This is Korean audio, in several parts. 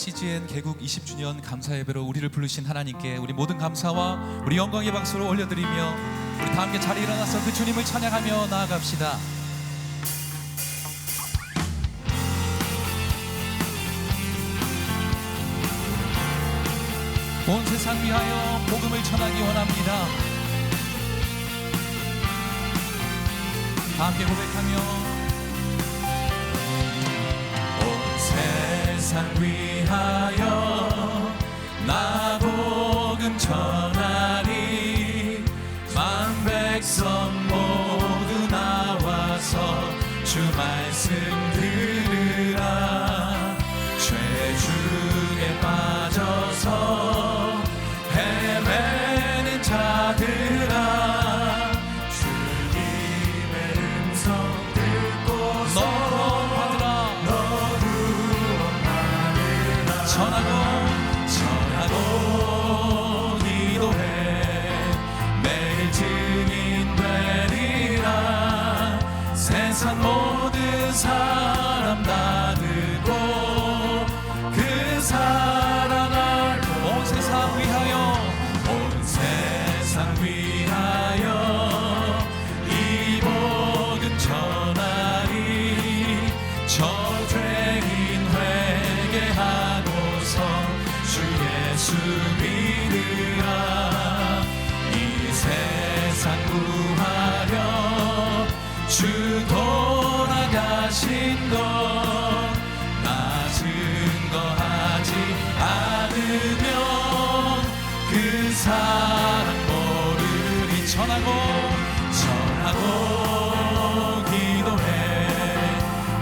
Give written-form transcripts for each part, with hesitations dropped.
CGN 개국 20주년 감사 예배로 우리를 부르신 하나님께 우리 모든 감사와 우리 영광의 박수를 올려드리며 우리 다 함께 자리에 일어나서 그 주님을 찬양하며 나아갑시다. 온 세상 위하여 복음을 전하기 원합니다. 다 함께 고백하며 온 세상 위하여 나 복음 전하리 만 백성 모두 나와서 주 말씀 들으라 죄 중에 빠져서 헤매는 자들아 주님의 음성 듣고서 너로 말하라 전하고 기도해 매일 증인 되리라 세상 모든 사람 다 듣고 그 사랑을 온 세상 위하여 이 복음 전하리 저 죄인 회개하고서 주 예수 믿으라 이 세상 구하려 주 돌아가신 것 나 증거하지 않으면 그 사랑 모르리 전하고 기도해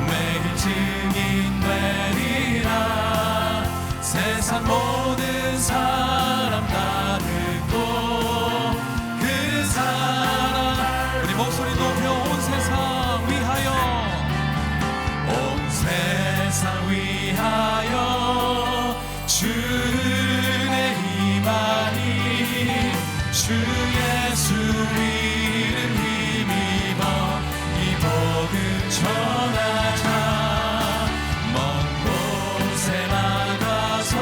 매일 증인 되리라 세상 모든 사람 다 듣고 그 사랑 우리 목소리 높여 온 세상 위하여 온 세상 위하여 주의 힘하니 주 예수 이름 힘입어 이 복음 전하자 먼 곳에 나가서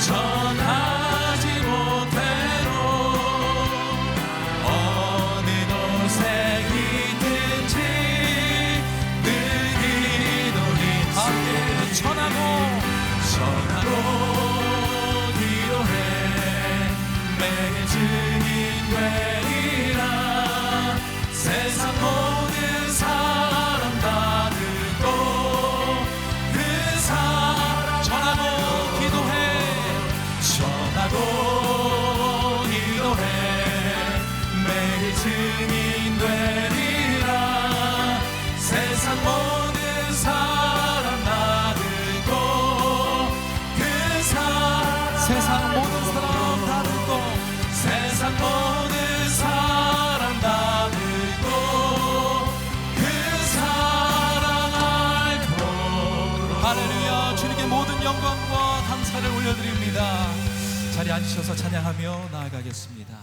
전하지 못해도 어느 곳에 있든지 늘 기도리 함께 전하고 기도해 매일 증인 되리라 세상 모든 사람 다 듣고 그 사랑 전하고 기도해 매일 증인 되리라 세상 모든 사람 다 듣고 그 사랑 세상 모든 사람 다 듣고 세상 모든 사람 다 듣고 그 사랑 알도록 할렐루야 주님께 모든 영광과 감사를 올려드립니다. 자리에 앉으셔서 찬양하며 나아가겠습니다.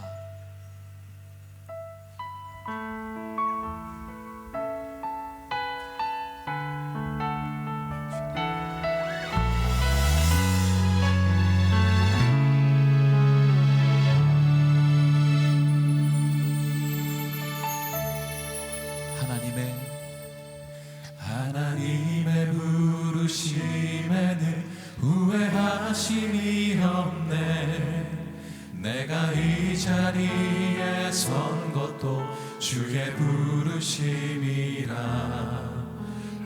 하나님의 부르심에는 후회하심이 없네 내가 이 자리에 선 것도 주의 부르심이라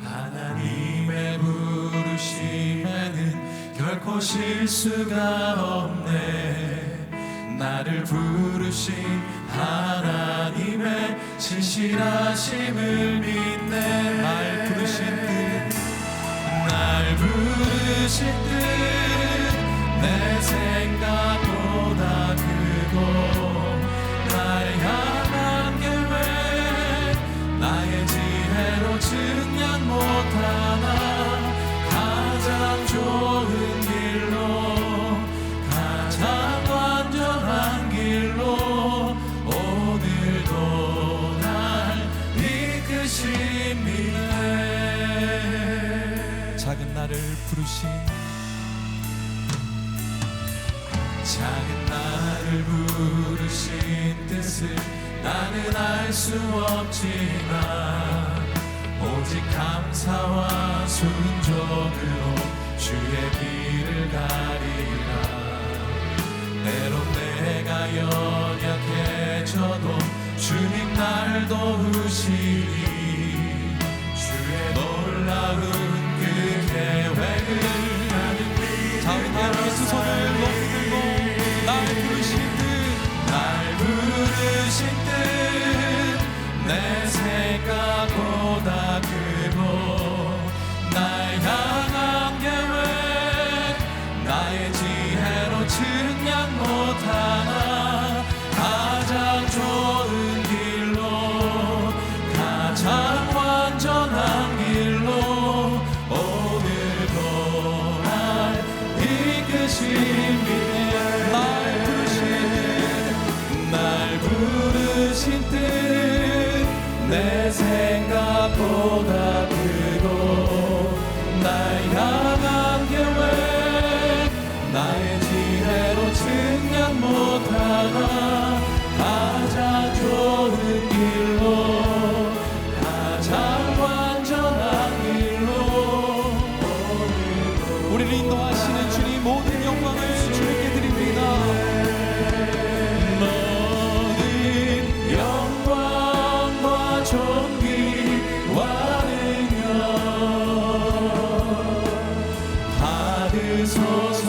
하나님의 부르심에는 결코 실수가 없네 나를 부르신 하나님의 진실하심을 믿네 날 부르신 뜻 내 생각보다 크고 날 향한 계획 나의 지혜로 증량 못하나 가장 좋은 길로 가장 완전한 길로 오늘도 날 이끄십니다 작은 나를 부르신 작은 나를 부르신 뜻을 나는 알 수 없지만 오직 감사와 순종으로 주의 길을 가리라. 때론 내가 연약해져도 주님 날 도우시니 주의 놀라운 그 계획을 자, 우리 다 우리 두 손을 높이 들고 날 부르신 뜻 내 생각보다 크고 날 향한 계획 나의 지혜로 측량 못하나 가장 좋은 길로 가장 완전한 길로 오늘도 날 이끄십니다. 날 부르신 뜻 내 생각보다 크고 날 향한 계획 나의 지혜로 측량 못하나 가장 좋은 길로 가장 완전한 길로 우리를 인도하시는 주님 모든 영광을 주님께 드립니다. 존귀와 능력 받으소서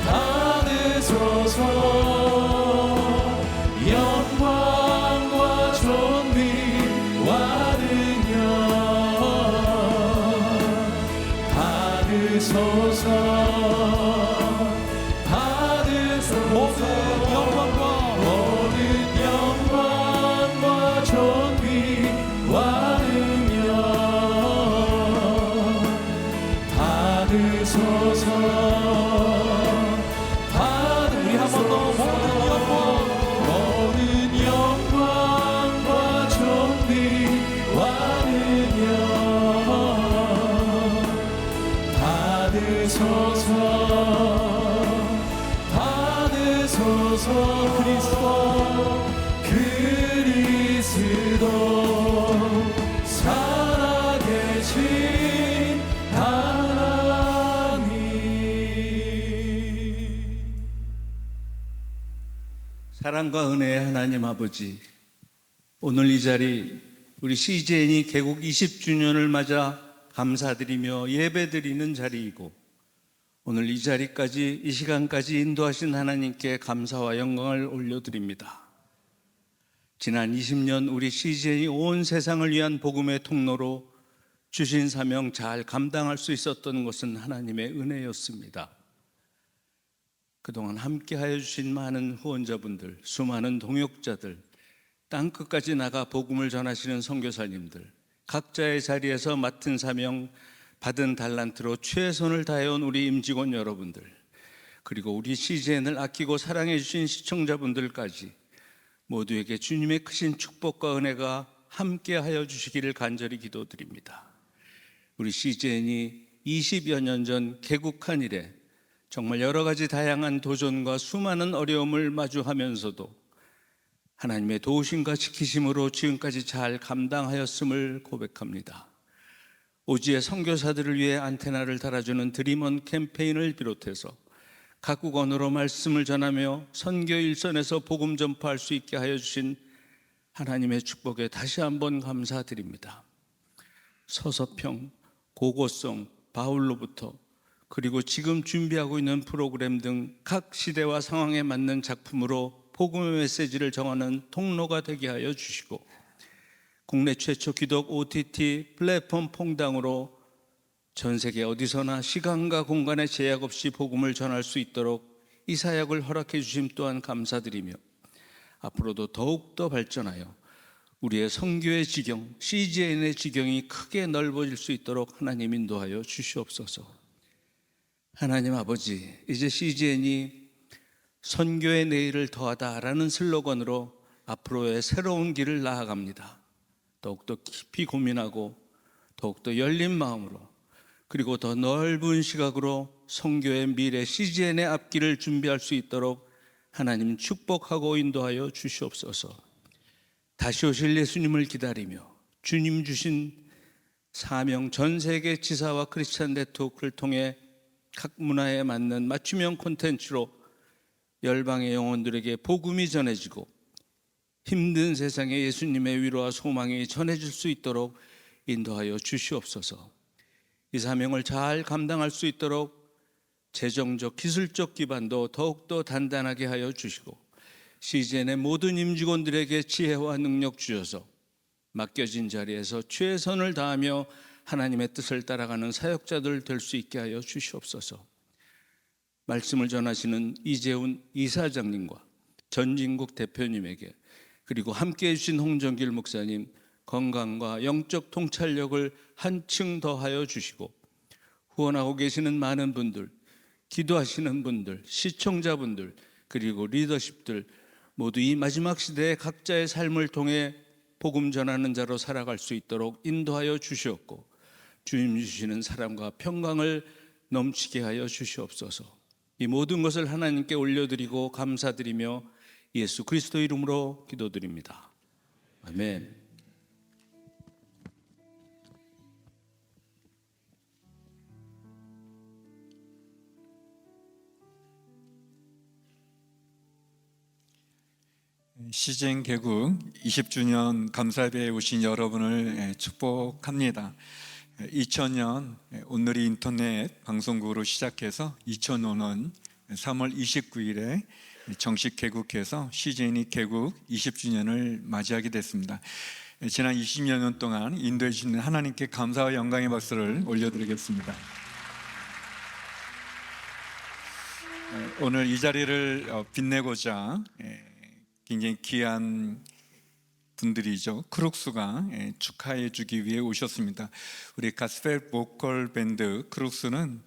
받으소서 영광과 존귀와 능력 받으소서 받으소서 모든 영광과 존귀와 능력 받으소서 우리 한 번 더 모든 영광과 존귀와 능력 받으소서 받으소서 그리스도 살아계신 하나님. 사랑과 은혜의 하나님 아버지, 오늘 이 자리 우리 CJN이 개국 20주년을 맞아 감사드리며 예배드리는 자리이고 오늘 이 자리까지 이 시간까지 인도하신 하나님께 감사와 영광을 올려드립니다. 지난 20년 우리 CJN이 온 세상을 위한 복음의 통로로 주신 사명 잘 감당할 수 있었던 것은 하나님의 은혜였습니다. 그동안 함께하여 주신 많은 후원자분들, 수많은 동역자들, 땅끝까지 나가 복음을 전하시는 선교사님들, 각자의 자리에서 맡은 사명, 받은 달란트로 최선을 다해온 우리 임직원 여러분들, 그리고 우리 CJN을 아끼고 사랑해 주신 시청자분들까지 모두에게 주님의 크신 축복과 은혜가 함께하여 주시기를 간절히 기도드립니다. 우리 CJN이 20여 년 전 개국한 이래 정말 여러 가지 다양한 도전과 수많은 어려움을 마주하면서도 하나님의 도우심과 지키심으로 지금까지 잘 감당하였음을 고백합니다. 오지의 선교사들을 위해 안테나를 달아주는 드림온 캠페인을 비롯해서 각국 언어로 말씀을 전하며 선교 일선에서 복음 전파할 수 있게 하여 주신 하나님의 축복에 다시 한번 감사드립니다. 서서평, 고고성, 바울로부터 그리고 지금 준비하고 있는 프로그램 등 각 시대와 상황에 맞는 작품으로 복음의 메시지를 정하는 통로가 되게 하여 주시고 국내 최초 기독 OTT 플랫폼 퐁당으로 전 세계 어디서나 시간과 공간의 제약 없이 복음을 전할 수 있도록 이 사역을 허락해 주심 또한 감사드리며 앞으로도 더욱더 발전하여 우리의 선교의 지경, CJN의 지경이 크게 넓어질 수 있도록 하나님 인도하여 주시옵소서. 하나님 아버지, 이제 CJN이 선교의 내일을 더하다라는 슬로건으로 앞으로의 새로운 길을 나아갑니다. 더욱더 깊이 고민하고 더욱더 열린 마음으로 그리고 더 넓은 시각으로 선교의 미래 CGN의 앞길을 준비할 수 있도록 하나님 축복하고 인도하여 주시옵소서. 다시 오실 예수님을 기다리며 주님 주신 사명 전 세계 지사와 크리스찬 네트워크를 통해 각 문화에 맞는 맞춤형 콘텐츠로 열방의 영혼들에게 복음이 전해지고 힘든 세상에 예수님의 위로와 소망이 전해질 수 있도록 인도하여 주시옵소서. 이 사명을 잘 감당할 수 있도록 재정적, 기술적 기반도 더욱더 단단하게 하여 주시고 CGN의 모든 임직원들에게 지혜와 능력 주셔서 맡겨진 자리에서 최선을 다하며 하나님의 뜻을 따라가는 사역자들 될 수 있게 하여 주시옵소서. 말씀을 전하시는 이재훈 이사장님과 전진국 대표님에게 그리고 함께해 주신 홍정길 목사님 건강과 영적 통찰력을 한층 더하여 주시고 후원하고 계시는 많은 분들, 기도하시는 분들, 시청자분들 그리고 리더십들 모두 이 마지막 시대에 각자의 삶을 통해 복음 전하는 자로 살아갈 수 있도록 인도하여 주시옵고 주님 주시는 사랑과 평강을 넘치게 하여 주시옵소서. 이 모든 것을 하나님께 올려드리고 감사드리며 예수 그리스도 이름으로 기도드립니다. 아멘. CGN 개국 20주년 감사예배에 오신 여러분을 축복합니다. 2000년 오늘이 인터넷 방송국으로 시작해서 2005년 3월 29일에 정식 개국해서 CGN이 개국 20주년을 맞이하게 됐습니다. 지난 20여 년 동안 인도해 주시는 하나님께 감사와 영광의 박수를 올려드리겠습니다. 오늘 이 자리를 빛내고자 굉장히 귀한 분들이죠. 크룩스가 축하해 주기 위해 오셨습니다. 우리 가스펠 보컬 밴드 크룩스는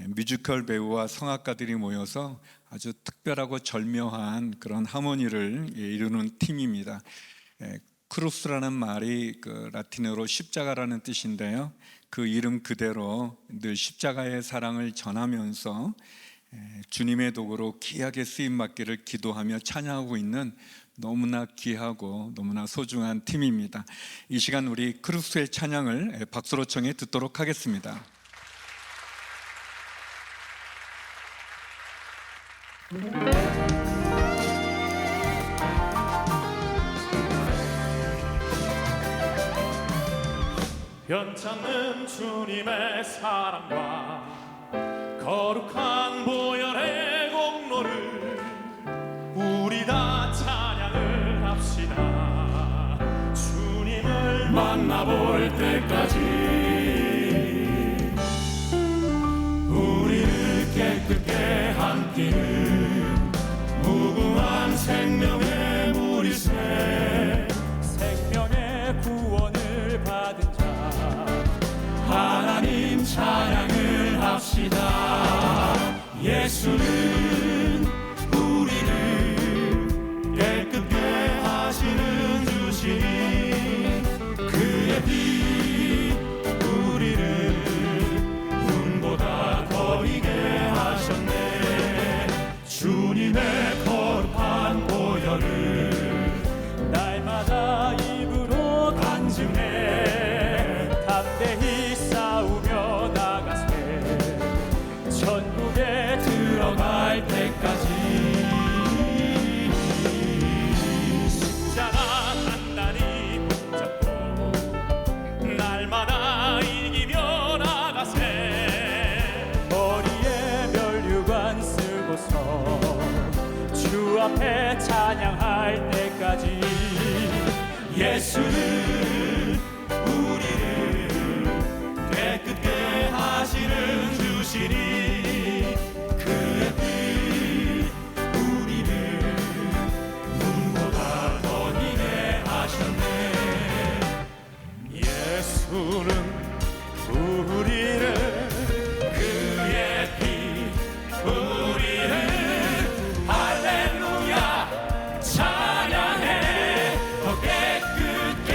뮤지컬 배우와 성악가들이 모여서 아주 특별하고 절묘한 그런 하모니를 이루는 팀입니다. 크루스라는 말이 라틴어로 십자가라는 뜻인데요. 그 이름 그대로 늘 십자가의 사랑을 전하면서 주님의 도구로 귀하게 쓰임받기를 기도하며 찬양하고 있는 너무나 귀하고 너무나 소중한 팀입니다. 이 시간 우리 크루스의 찬양을 박수로 청해 듣도록 하겠습니다. 변찮는 주님의 사랑과 거룩한 보혈의 공로를 우리 다 찬양을 합시다. 주님을 만나볼 때까지 우리를 깨끗게 한 길은 무궁한 생명의 물이새 생명의 구원을 받은 자 하나님 찬양을 합시다. 예수는 우리를 깨끗게 하시는 주시니 그의 피 우리를 눈보다 더 희게 하셨네. 주님의 거룩한 보혈을 날마다 입으로 간증해 담대히 싸우며 나가세 천국에 들어갈 때까지. 십자가 단단히 붙잡고 날마다 이기며 나가세 머리에 면류관 쓰고서 주 앞에 찬양할 때까지. 예수는 우리를 깨끗게 하시는 주시니 그의 피 우리를 눈보다 더 희게 하셨네. 예수는 우리를 그의 피 우리를 할렐루야 찬양해 더 깨끗게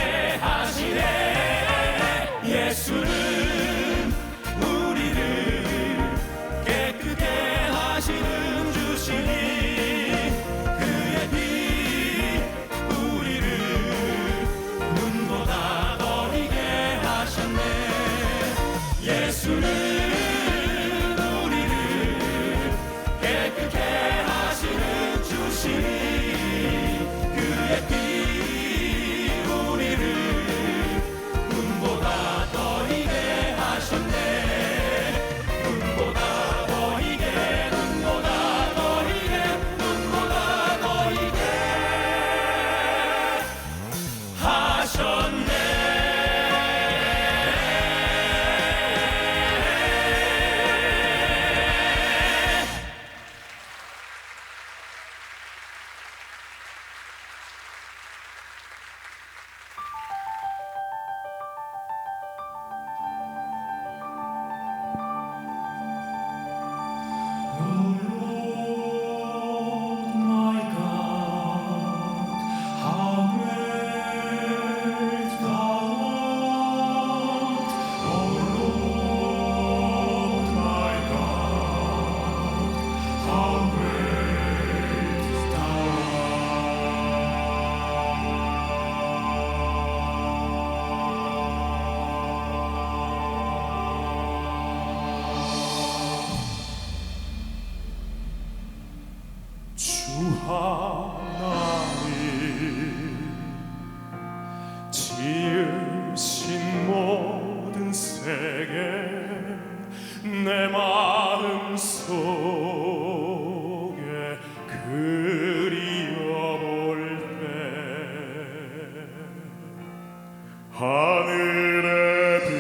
하늘의 별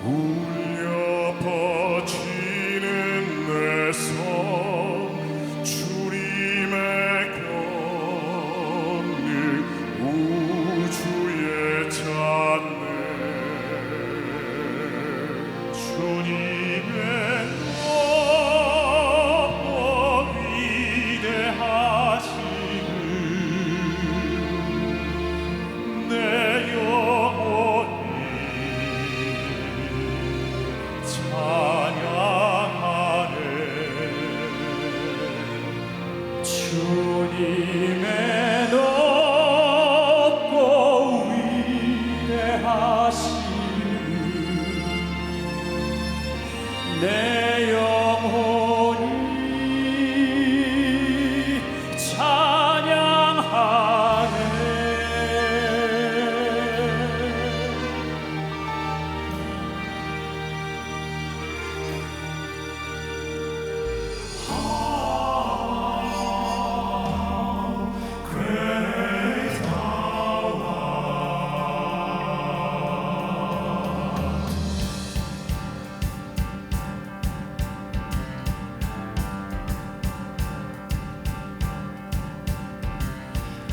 울려 퍼지는 내 성 주님의 권능 우주에 찾네 주님의 높고 위대하심을 내 영혼이 찬양하네 주님의 높고 위대하심을 내 영혼이 찬양하네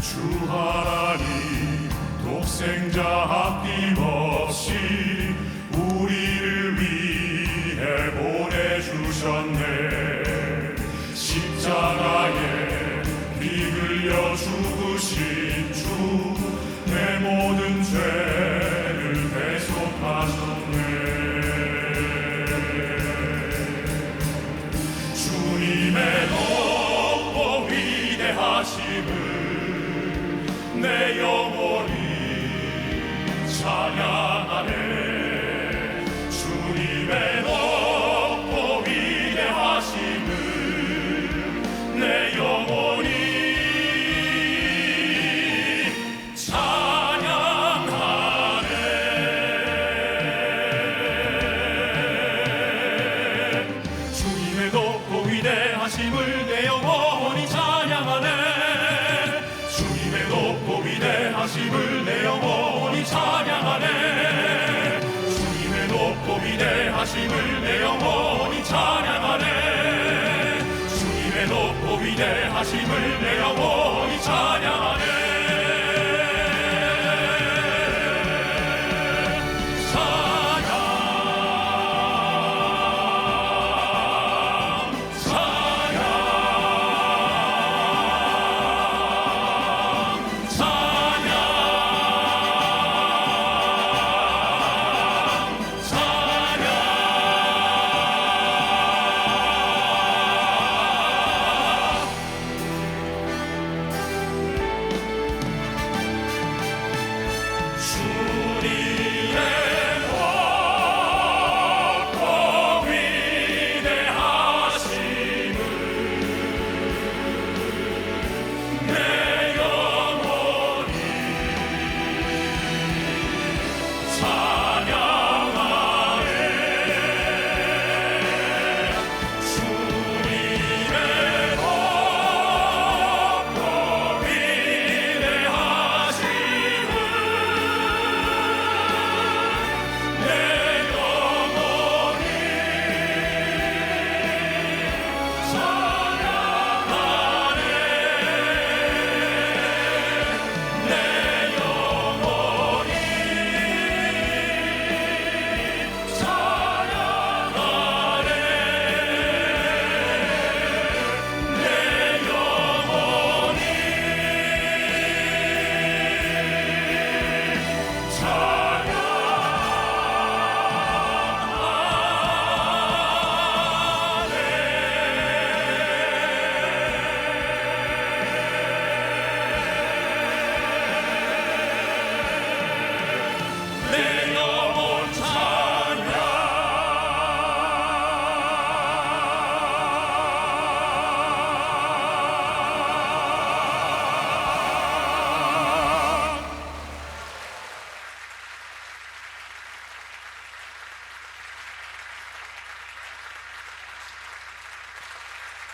주 하나님 독생자 아낌없이 우리를 위해 보내주셨네 십자가에 피 흘려 죽으신 주 내 모든 죄를 대속하셨네 주님의 높고 위대하심을 내 영혼이 찬양하네 주님의 높고 위대하심을 내 영혼이 찬양하네 주님의 높고 위대하심을 내 영혼이 찬양하네 주님의 높고 위대하심을 내 영혼이 찬양하네 주님의 높고 위대하심을 내 영혼이 찬양하네 주님의 높고 위대하심을 내 영혼이 찬양하네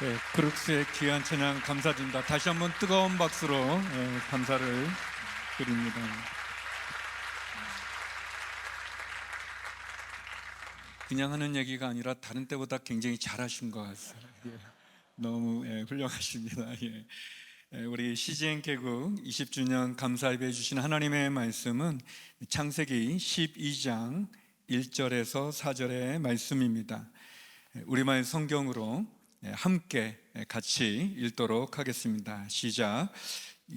네, 크룩스의 귀한 찬양 감사드립니다. 다시 한번 뜨거운 박수로 감사를 드립니다. 그냥 하는 얘기가 아니라 다른 때보다 굉장히 잘하신 것 같아요. 예. 너무 훌륭하십니다. 우리 CGN 개국 20주년 감사 예배 주신 하나님의 말씀은 창세기 12장 1절에서 4절의 말씀입니다. 우리말 성경으로 함께 같이 읽도록 하겠습니다. 시작.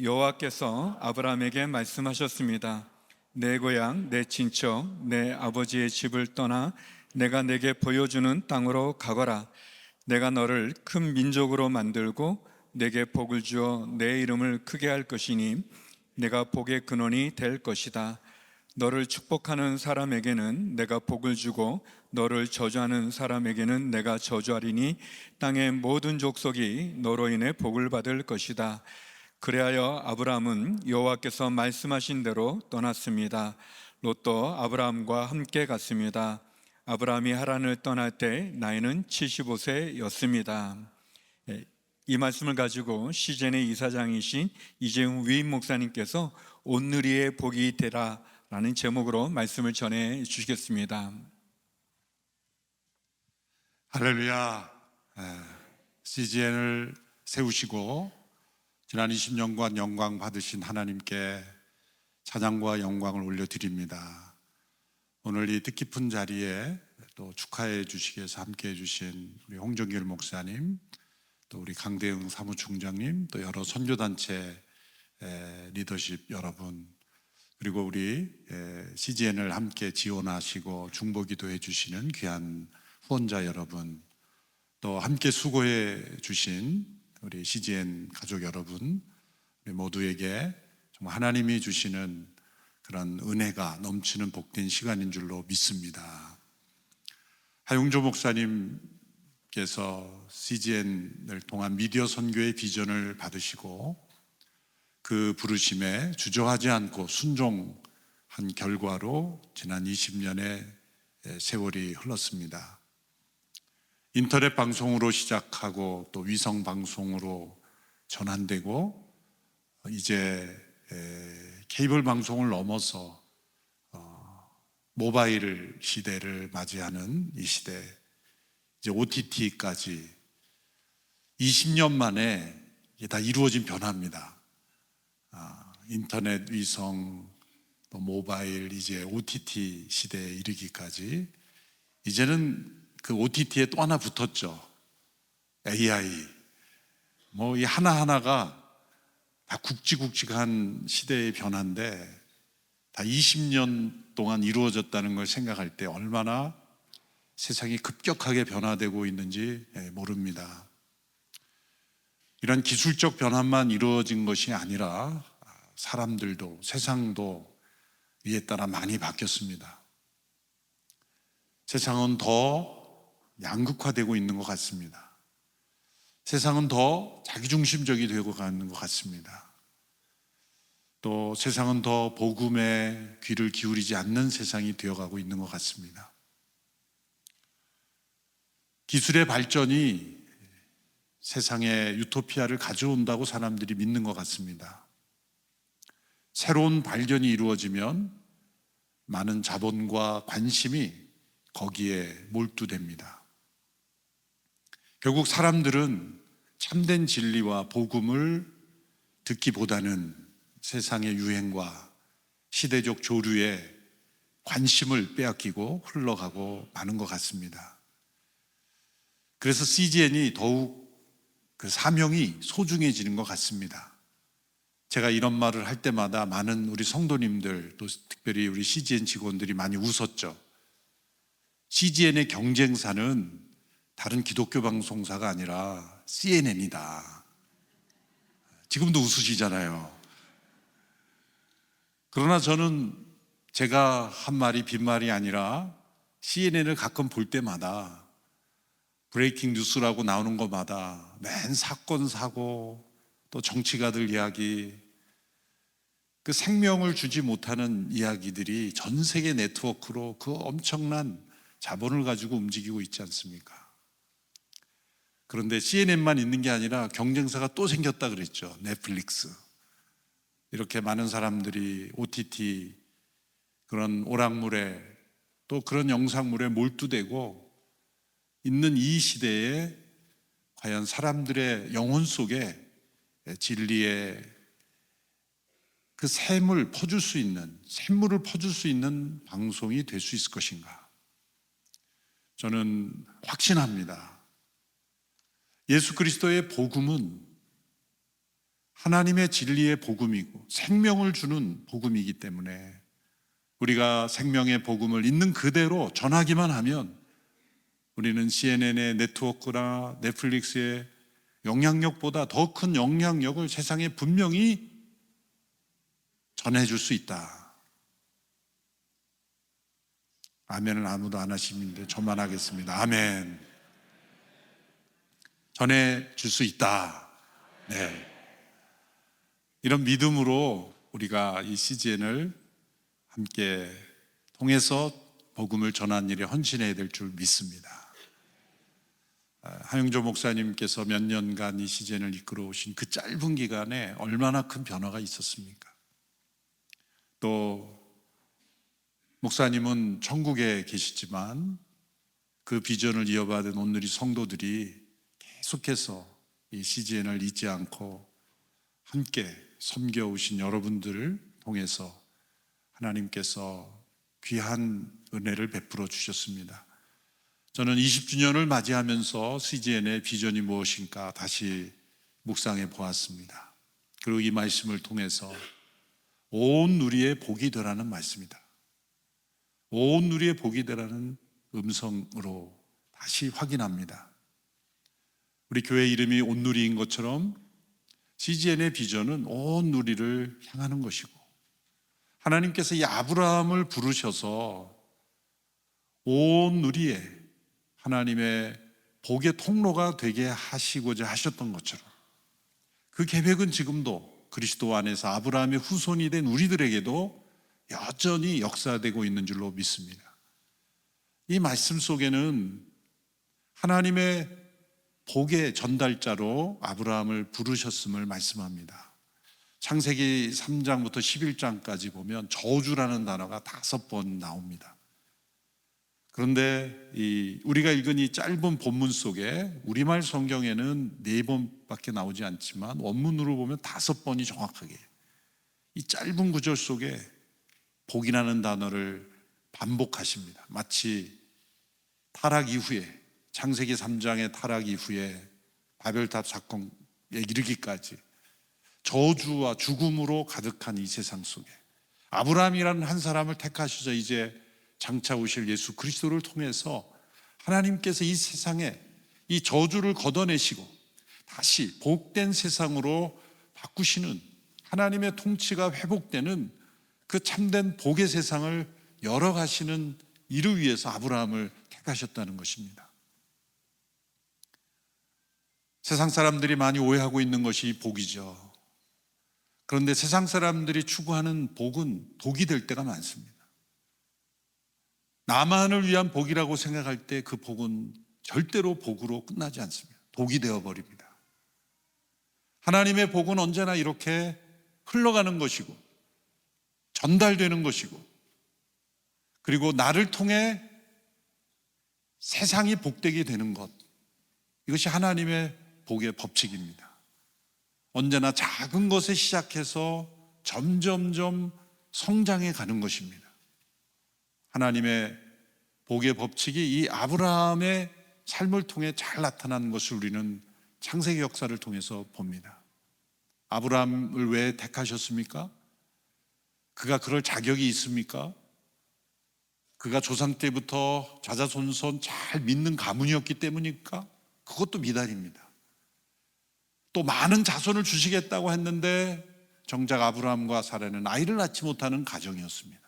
여호와께서 아브라함에게 말씀하셨습니다. 내 고향, 내 친척, 내 아버지의 집을 떠나 내가 내게 보여주는 땅으로 가거라. 내가 너를 큰 민족으로 만들고 내게 복을 주어 내 이름을 크게 할 것이니 내가 복의 근원이 될 것이다. 너를 축복하는 사람에게는 내가 복을 주고 너를 저주하는 사람에게는 내가 저주하리니 땅의 모든 족속이 너로 인해 복을 받을 것이다. 그리하여 아브라함은 여호와께서 말씀하신 대로 떠났습니다. 롯도 아브라함과 함께 갔습니다. 아브라함이 하란을 떠날 때 나이는 75세였습니다. 이 말씀을 가지고 CGN의 이사장이신 이재훈 위임 목사님께서 온누리의 복이 되라 라는 제목으로 말씀을 전해 주시겠습니다. 할렐루야. CGN을 세우시고 지난 20년간 영광 받으신 하나님께 찬양과 영광을 올려드립니다. 오늘 이 뜻깊은 자리에 또 축하해 주시기 위해서 함께해 주신 우리 홍정길 목사님, 또 우리 강대응 사무총장님, 또 여러 선교단체 리더십 여러분, 그리고 우리 CGN을 함께 지원하시고 중보기도해 주시는 귀한 후원자 여러분, 또 함께 수고해 주신 우리 CGN 가족 여러분, 우리 모두에게 정말 하나님이 주시는 그런 은혜가 넘치는 복된 시간인 줄로 믿습니다. 하용조 목사님께서 CGN을 통한 미디어 선교의 비전을 받으시고 그 부르심에 주저하지 않고 순종한 결과로 지난 20년의 세월이 흘렀습니다. 인터넷 방송으로 시작하고 또 위성 방송으로 전환되고 이제 케이블 방송을 넘어서 모바일 시대를 맞이하는 이 시대, 이제 OTT까지 20년 만에 이게 다 이루어진 변화입니다. 인터넷, 위성, 또 모바일, 이제 OTT 시대에 이르기까지 이제는 그 OTT에 또 하나 붙었죠. AI. 뭐 이 하나하나가 다 굵직굵직한 시대의 변화인데 다 20년 동안 이루어졌다는 걸 생각할 때 얼마나 세상이 급격하게 변화되고 있는지 모릅니다. 이런 기술적 변화만 이루어진 것이 아니라 사람들도 세상도 이에 따라 많이 바뀌었습니다. 세상은 더 양극화되고 있는 것 같습니다. 세상은 더 자기중심적이 되고 가는 것 같습니다. 또 세상은 더 복음에 귀를 기울이지 않는 세상이 되어가고 있는 것 같습니다. 기술의 발전이 세상에 유토피아를 가져온다고 사람들이 믿는 것 같습니다. 새로운 발견이 이루어지면 많은 자본과 관심이 거기에 몰두됩니다. 결국 사람들은 참된 진리와 복음을 듣기보다는 세상의 유행과 시대적 조류에 관심을 빼앗기고 흘러가고 마는 것 같습니다. 그래서 CGN이 더욱 그 사명이 소중해지는 것 같습니다. 제가 이런 말을 할 때마다 많은 우리 성도님들, 또 특별히 우리 CGN 직원들이 많이 웃었죠. CGN의 경쟁사는 다른 기독교 방송사가 아니라 CNN이다. 지금도 웃으시잖아요. 그러나 저는 제가 한 말이 빈말이 아니라 CNN을 가끔 볼 때마다 브레이킹 뉴스라고 나오는 것마다 맨 사건, 사고, 또 정치가들 이야기, 그 생명을 주지 못하는 이야기들이 전 세계 네트워크로 그 엄청난 자본을 가지고 움직이고 있지 않습니까? 그런데 CNN만 있는 게 아니라 경쟁사가 또 생겼다 그랬죠. 넷플릭스. 이렇게 많은 사람들이 OTT 그런 오락물에 또 그런 영상물에 몰두되고 있는 이 시대에 과연 사람들의 영혼 속에 진리의 그 샘물을 퍼줄 수 있는 방송이 될 수 있을 것인가? 저는 확신합니다. 예수 그리스도의 복음은 하나님의 진리의 복음이고 생명을 주는 복음이기 때문에 우리가 생명의 복음을 있는 그대로 전하기만 하면 우리는 CNN의 네트워크나 넷플릭스의 영향력보다 더 큰 영향력을 세상에 분명히 전해줄 수 있다. 아멘은 아무도 안 하시는데 저만 하겠습니다. 아멘. 전해줄 수 있다. 네. 이런 믿음으로 우리가 이 CGN을 함께 통해서 복음을 전하는 일에 헌신해야 될 줄 믿습니다. 하영조 목사님께서 몇 년간 이 CGN을 이끌어 오신 그 짧은 기간에 얼마나 큰 변화가 있었습니까? 또 목사님은 천국에 계시지만 그 비전을 이어받은 오늘의 성도들이 계속해서 이 CGN을 잊지 않고 함께 섬겨오신 여러분들을 통해서 하나님께서 귀한 은혜를 베풀어 주셨습니다. 저는 20주년을 맞이하면서 CGN의 비전이 무엇인가 다시 묵상해 보았습니다. 그리고 이 말씀을 통해서 온 누리의 복이 되라는 말씀이다. 온 누리의 복이 되라는 음성으로 다시 확인합니다. 우리 교회 이름이 온누리인 것처럼 CGN의 비전은 온 누리를 향하는 것이고 하나님께서 이 아브라함을 부르셔서 온 누리에 하나님의 복의 통로가 되게 하시고자 하셨던 것처럼 그 계획은 지금도 그리스도 안에서 아브라함의 후손이 된 우리들에게도 여전히 역사되고 있는 줄로 믿습니다. 이 말씀 속에는 하나님의 복의 전달자로 아브라함을 부르셨음을 말씀합니다. 창세기 3장부터 11장까지 보면 저주라는 단어가 5번 나옵니다. 그런데 우리가 읽은 이 짧은 본문 속에 우리말 성경에는 4번밖에 나오지 않지만 원문으로 보면 5번이 정확하게 이 짧은 구절 속에 복이라는 단어를 반복하십니다. 마치 타락 이후에 창세기 3장의 타락 이후에 바벨탑 사건에 이르기까지 저주와 죽음으로 가득한 이 세상 속에 아브라함이라는 한 사람을 택하셔서 이제 장차 오실 예수 그리스도를 통해서 하나님께서 이 세상에 이 저주를 걷어내시고 다시 복된 세상으로 바꾸시는 하나님의 통치가 회복되는 그 참된 복의 세상을 열어가시는 이를 위해서 아브라함을 택하셨다는 것입니다. 세상 사람들이 많이 오해하고 있는 것이 복이죠. 그런데 세상 사람들이 추구하는 복은 독이 될 때가 많습니다. 나만을 위한 복이라고 생각할 때 그 복은 절대로 복으로 끝나지 않습니다. 독이 되어버립니다. 하나님의 복은 언제나 이렇게 흘러가는 것이고 전달되는 것이고 그리고 나를 통해 세상이 복되게 되는 것, 이것이 하나님의 복의 법칙입니다. 언제나 작은 것에 시작해서 점점점 성장해 가는 것입니다. 하나님의 복의 법칙이 이 아브라함의 삶을 통해 잘 나타나는 것을 우리는 창세기 역사를 통해서 봅니다. 아브라함을 왜 택하셨습니까? 그가 그럴 자격이 있습니까? 그가 조상 때부터 자자손손 잘 믿는 가문이었기 때문입니까? 그것도 미달입니다. 또 많은 자손을 주시겠다고 했는데 정작 아브라함과 사라는 아이를 낳지 못하는 가정이었습니다.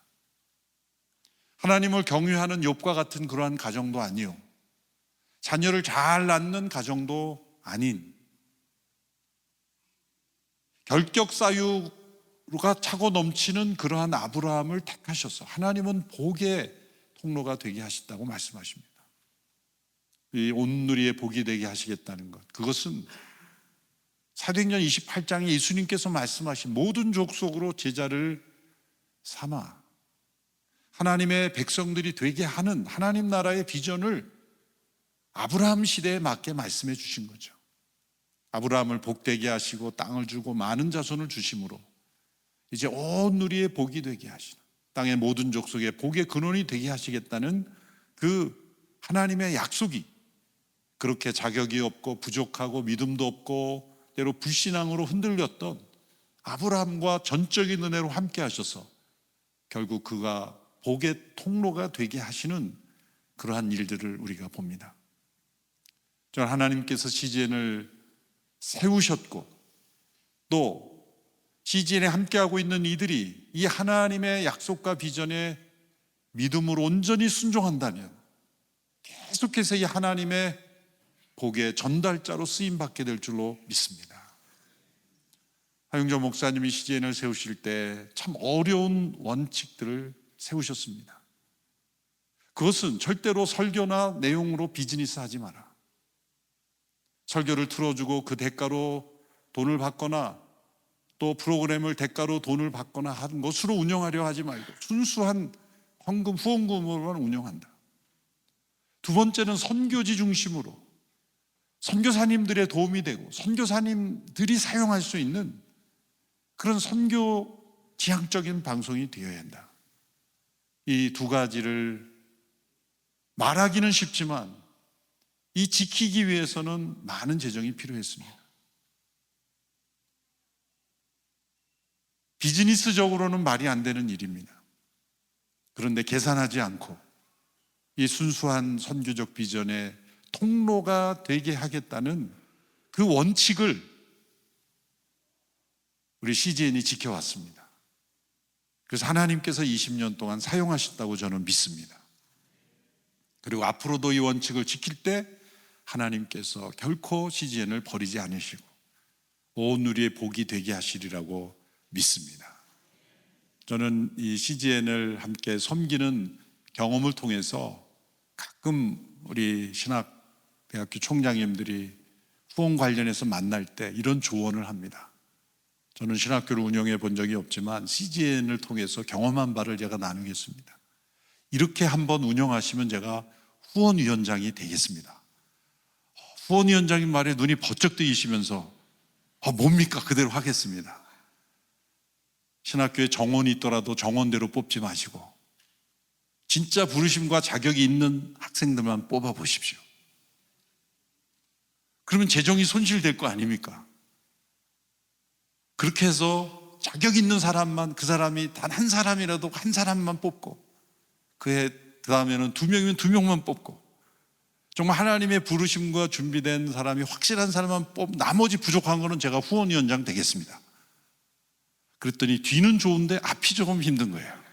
하나님을 경외하는 욥과 같은 그러한 가정도 아니요, 자녀를 잘 낳는 가정도 아닌 결격 사유가 차고 넘치는 그러한 아브라함을 택하셔서 하나님은 복의 통로가 되게 하셨다고 말씀하십니다. 이 온누리의 복이 되게 하시겠다는 것, 그것은 사도행전 28장에 예수님께서 말씀하신 모든 족속으로 제자를 삼아 하나님의 백성들이 되게 하는 하나님 나라의 비전을 아브라함 시대에 맞게 말씀해 주신 거죠. 아브라함을 복되게 하시고 땅을 주고 많은 자손을 주심으로 이제 온 누리의 복이 되게 하시는, 땅의 모든 족속의 복의 근원이 되게 하시겠다는 그 하나님의 약속이, 그렇게 자격이 없고 부족하고 믿음도 없고 때로 불신앙으로 흔들렸던 아브라함과 전적인 은혜로 함께 하셔서 결국 그가 복의 통로가 되게 하시는 그러한 일들을 우리가 봅니다. 저는 하나님께서 CGN을 세우셨고 또 CGN에 함께하고 있는 이들이 이 하나님의 약속과 비전에 믿음으로 온전히 순종한다면 계속해서 이 하나님의 복의 전달자로 쓰임받게 될 줄로 믿습니다. 하용조 목사님이 CGN을 세우실 때 참 어려운 원칙들을 세우셨습니다. 그것은 절대로 설교나 내용으로 비즈니스 하지 마라. 설교를 틀어주고 그 대가로 돈을 받거나 또 프로그램을 대가로 돈을 받거나 하는 것으로 운영하려 하지 말고 순수한 헌금, 후원금으로만 운영한다. 두 번째는 선교지 중심으로 선교사님들의 도움이 되고 선교사님들이 사용할 수 있는 그런 선교 지향적인 방송이 되어야 한다. 이 두 가지를 말하기는 쉽지만 이 지키기 위해서는 많은 재정이 필요했습니다. 비즈니스적으로는 말이 안 되는 일입니다. 그런데 계산하지 않고 이 순수한 선교적 비전의 통로가 되게 하겠다는 그 원칙을 우리 CGN이 지켜왔습니다. 그래서 하나님께서 20년 동안 사용하셨다고 저는 믿습니다. 그리고 앞으로도 이 원칙을 지킬 때 하나님께서 결코 CGN을 버리지 않으시고 온 누리의 복이 되게 하시리라고 믿습니다. 저는 이 CGN을 함께 섬기는 경험을 통해서 가끔 우리 신학대학교 총장님들이 후원 관련해서 만날 때 이런 조언을 합니다. 저는 신학교를 운영해 본 적이 없지만 CGN을 통해서 경험한 바를 제가 나누겠습니다. 이렇게 한번 운영하시면 제가 후원위원장이 되겠습니다. 후원위원장님 말에 눈이 번쩍 뜨이시면서 뭡니까? 그대로 하겠습니다. 신학교에 정원이 있더라도 정원대로 뽑지 마시고 진짜 부르심과 자격이 있는 학생들만 뽑아 보십시오. 그러면 재정이 손실될 거 아닙니까? 그렇게 해서 자격 있는 사람만, 그 사람이 단 한 사람이라도 한 사람만 뽑고 그 다음에는 2명이면 2명만 뽑고 정말 하나님의 부르심과 준비된 사람이 확실한 사람만 뽑고 나머지 부족한 거는 제가 후원위원장 되겠습니다. 그랬더니 뒤는 좋은데 앞이 조금 힘든 거예요.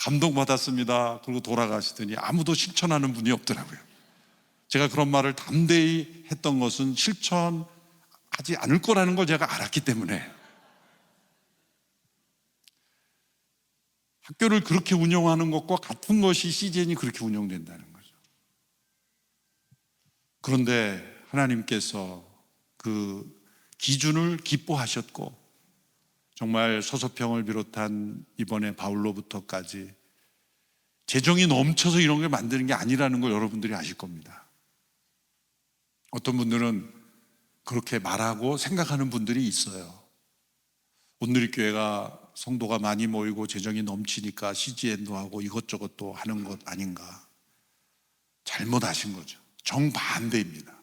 감동받았습니다. 그리고 돌아가시더니 아무도 실천하는 분이 없더라고요. 제가 그런 말을 담대히 했던 것은 실천하지 않을 거라는 걸 제가 알았기 때문에. 학교를 그렇게 운영하는 것과 같은 것이 CGN이 그렇게 운영된다는 거죠. 그런데 하나님께서 그 기준을 기뻐하셨고 정말 서서평을 비롯한 이번에 바울로부터까지 재정이 넘쳐서 이런 걸 만드는 게 아니라는 걸 여러분들이 아실 겁니다. 어떤 분들은 그렇게 말하고 생각하는 분들이 있어요. 온누리교회가 성도가 많이 모이고 재정이 넘치니까 CGN도 하고 이것저것 또 하는 것 아닌가. 잘못하신 거죠. 정반대입니다.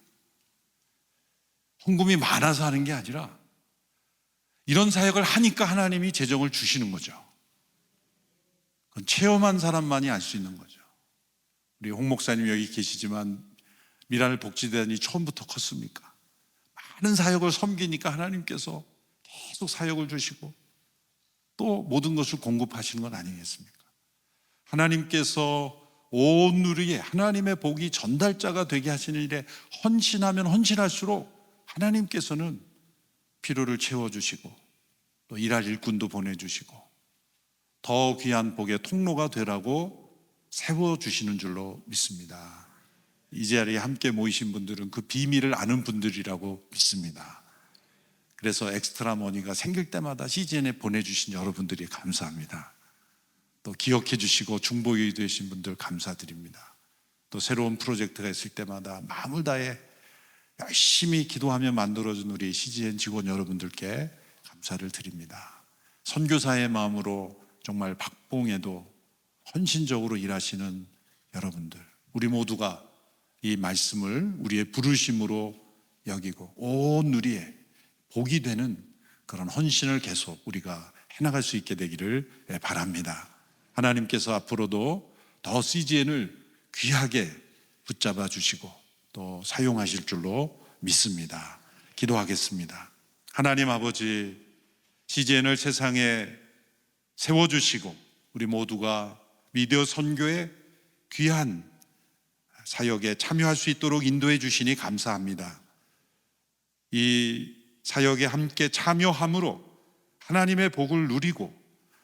헌금이 많아서 하는 게 아니라 이런 사역을 하니까 하나님이 재정을 주시는 거죠. 그건 체험한 사람만이 알 수 있는 거죠. 우리 홍 목사님 여기 계시지만 미랄 복지대단이 처음부터 컸습니까? 많은 사역을 섬기니까 하나님께서 계속 사역을 주시고 또 모든 것을 공급하시는 건 아니겠습니까? 하나님께서 온 누리에 하나님의 복이 전달자가 되게 하시는 일에 헌신하면 헌신할수록 하나님께서는 필요를 채워주시고 또 일할 일꾼도 보내주시고 더 귀한 복의 통로가 되라고 세워주시는 줄로 믿습니다. 이 자리에 함께 모이신 분들은 그 비밀을 아는 분들이라고 믿습니다. 그래서 엑스트라 머니가 생길 때마다 CGN에 보내주신 여러분들이 감사합니다. 또 기억해 주시고 중보기 되신 분들 감사드립니다. 또 새로운 프로젝트가 있을 때마다 마음을 다해 열심히 기도하며 만들어준 우리 CGN 직원 여러분들께 감사를 드립니다. 선교사의 마음으로 정말 박봉에도 헌신적으로 일하시는 여러분들, 우리 모두가 이 말씀을 우리의 부르심으로 여기고 온 누리에 복이 되는 그런 헌신을 계속 우리가 해나갈 수 있게 되기를 바랍니다. 하나님께서 앞으로도 더 CGN을 귀하게 붙잡아 주시고 또 사용하실 줄로 믿습니다. 기도하겠습니다. 하나님 아버지, CGN을 세상에 세워주시고 우리 모두가 미디어 선교의 귀한 사역에 참여할 수 있도록 인도해 주시니 감사합니다. 이 사역에 함께 참여함으로 하나님의 복을 누리고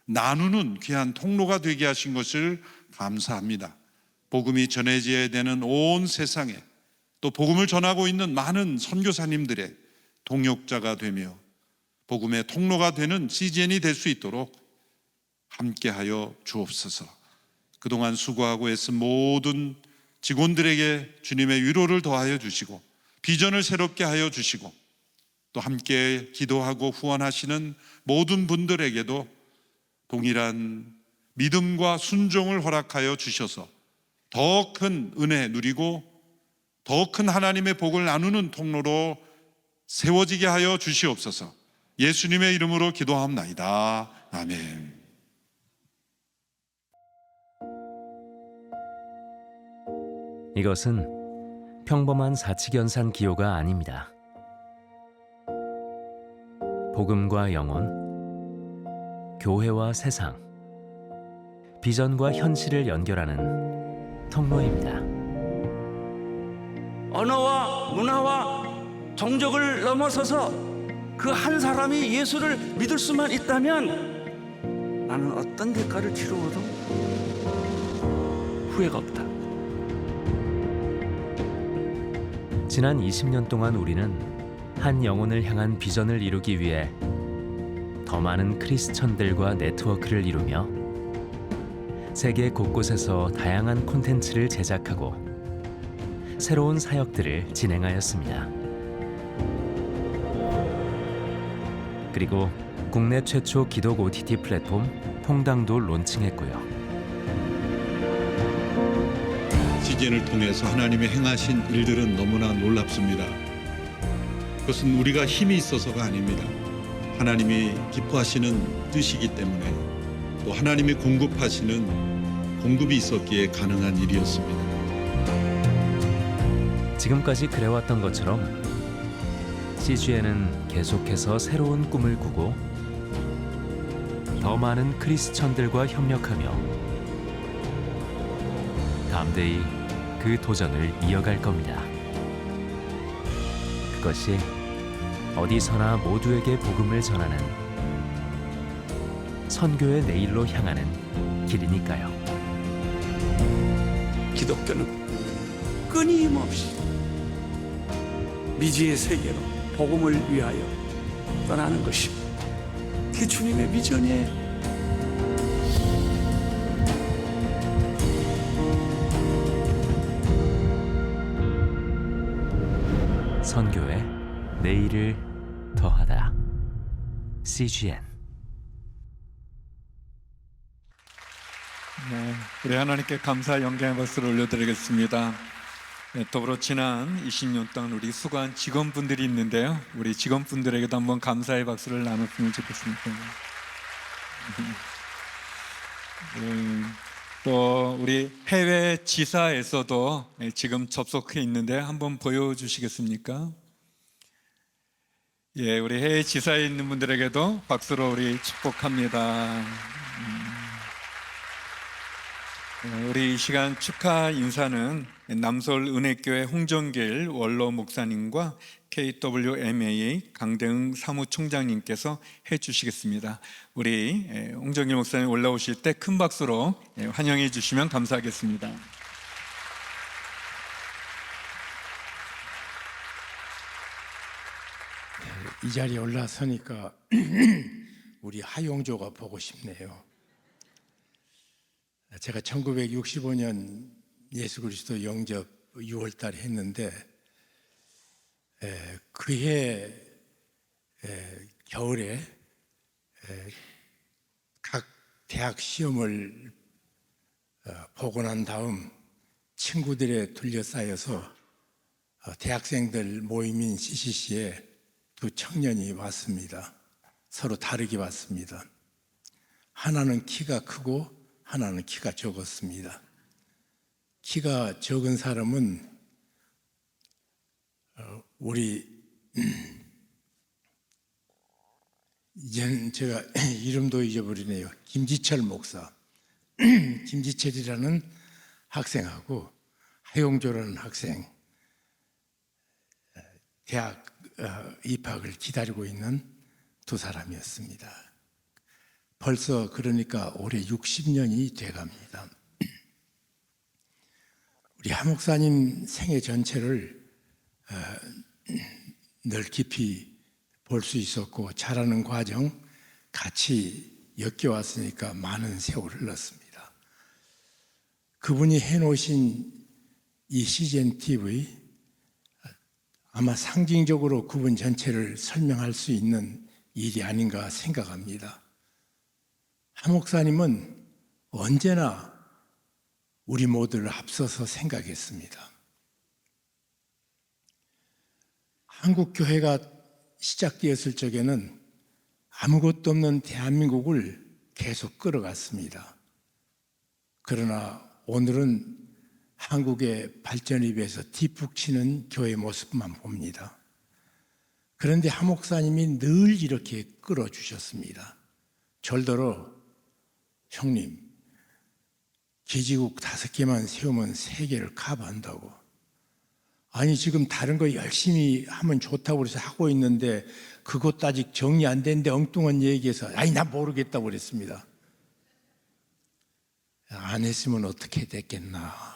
나누는 귀한 통로가 되게 하신 것을 감사합니다. 복음이 전해져야 되는 온 세상에 또 복음을 전하고 있는 많은 선교사님들의 동역자가 되며 복음의 통로가 되는 CGN이 될 수 있도록 함께하여 주옵소서. 그동안 수고하고 애쓴 모든 직원들에게 주님의 위로를 더하여 주시고 비전을 새롭게 하여 주시고 또 함께 기도하고 후원하시는 모든 분들에게도 동일한 믿음과 순종을 허락하여 주셔서 더 큰 은혜 누리고 더 큰 하나님의 복을 나누는 통로로 세워지게 하여 주시옵소서. 예수님의 이름으로 기도합나이다. 아멘. 이것은 평범한 사칙연산 기호가 아닙니다. 복음과 영혼, 교회와 세상, 비전과 현실을 연결하는 통로입니다. 언어와 문화와 종족을 넘어서서 그 한 사람이 예수를 믿을 수만 있다면 나는 어떤 대가를 치르고도 후회가 없다. 지난 20년 동안 우리는 한 영혼을 향한 비전을 이루기 위해 더 많은 크리스천들과 네트워크를 이루며 세계 곳곳에서 다양한 콘텐츠를 제작하고 새로운 사역들을 진행하였습니다. 그리고 국내 최초 기독 OTT 플랫폼 퐁당도 론칭했고요. CGN을 통해서 하나님의 행하신 일들은 너무나 놀랍습니다. 그것은 우리가 힘이 있어서가 아닙니다. 하나님이 기뻐하시는 뜻이기 때문에 또 하나님이 공급하시는 공급이 있었기에 가능한 일이었습니다. 지금까지 그래왔던 것처럼 CGN은 계속해서 새로운 꿈을 꾸고 더 많은 크리스천들과 협력하며 담대히 그 도전을 이어갈 겁니다. 그것이 어디서나 모두에게 복음을 전하는 선교의 내일로 향하는 길이니까요. 기독교는 끊임없이 미지의 세계로 복음을 위하여 떠나는 것입니다. 그게 주님의 비전이에요. 선교의 내일을 더하다. CGN. 네, 우리 하나님께 감사 영광의 박수를 올려드리겠습니다. 네, 더불어 지난 20년 동안 우리 수고한 직원분들이 있는데요. 우리 직원분들에게도 한번 감사의 박수를 나눴으면 좋겠습니다. 또 우리 해외 지사에서도 지금 접속해 있는데 한번 보여주시겠습니까? 예, 우리 해외 지사에 있는 분들에게도 박수로 우리 축복합니다. 우리 이 시간 축하 인사는 남서울 은혜교회 홍정길 원로 목사님과 KWMA 강대응 사무총장님께서 해주시겠습니다. 우리 홍정길 목사님 올라오실 때 큰 박수로 환영해 주시면 감사하겠습니다. 이 자리에 올라서니까 우리 하용조가 보고 싶네요. 제가 1965년 예수 그리스도 영접 6월 달에 했는데 그해 겨울에 각 대학 시험을 보고 난 다음 친구들에 둘러싸여서 대학생들 모임인 CCC에 두 청년이 왔습니다. 서로 다르게 왔습니다. 하나는 키가 크고 하나는 키가 적었습니다. 키가 적은 사람은 우리 이제는 제가 이름도 잊어버리네요. 김지철 목사. 김지철이라는 학생하고 하용조라는 학생, 대학 입학을 기다리고 있는 두 사람이었습니다. 벌써 그러니까 올해 60년이 돼갑니다. 우리 하 목사님 생애 전체를 늘 깊이 볼 수 있었고 자라는 과정 같이 엮여왔으니까 많은 세월을 흘렀습니다. 그분이 해놓으신 이 CGN TV 아마 상징적으로 그분 전체를 설명할 수 있는 일이 아닌가 생각합니다. 하 목사님은 언제나 우리 모두를 앞서서 생각했습니다. 한국 교회가 시작되었을 적에는 아무것도 없는 대한민국을 계속 끌어갔습니다. 그러나 오늘은 한국의 발전에 비해서 뒷북치는 교회 모습만 봅니다. 그런데 하 목사님이 늘 이렇게 끌어주셨습니다. 절더러 형님, 기지국 5개만 세우면 3개를 커버한다고. 아니 지금 다른 거 열심히 하면 좋다고 그래서 하고 있는데 그것도 아직 정리 안 됐는데 엉뚱한 얘기해서 아니 나 모르겠다고 그랬습니다. 안 했으면 어떻게 됐겠나.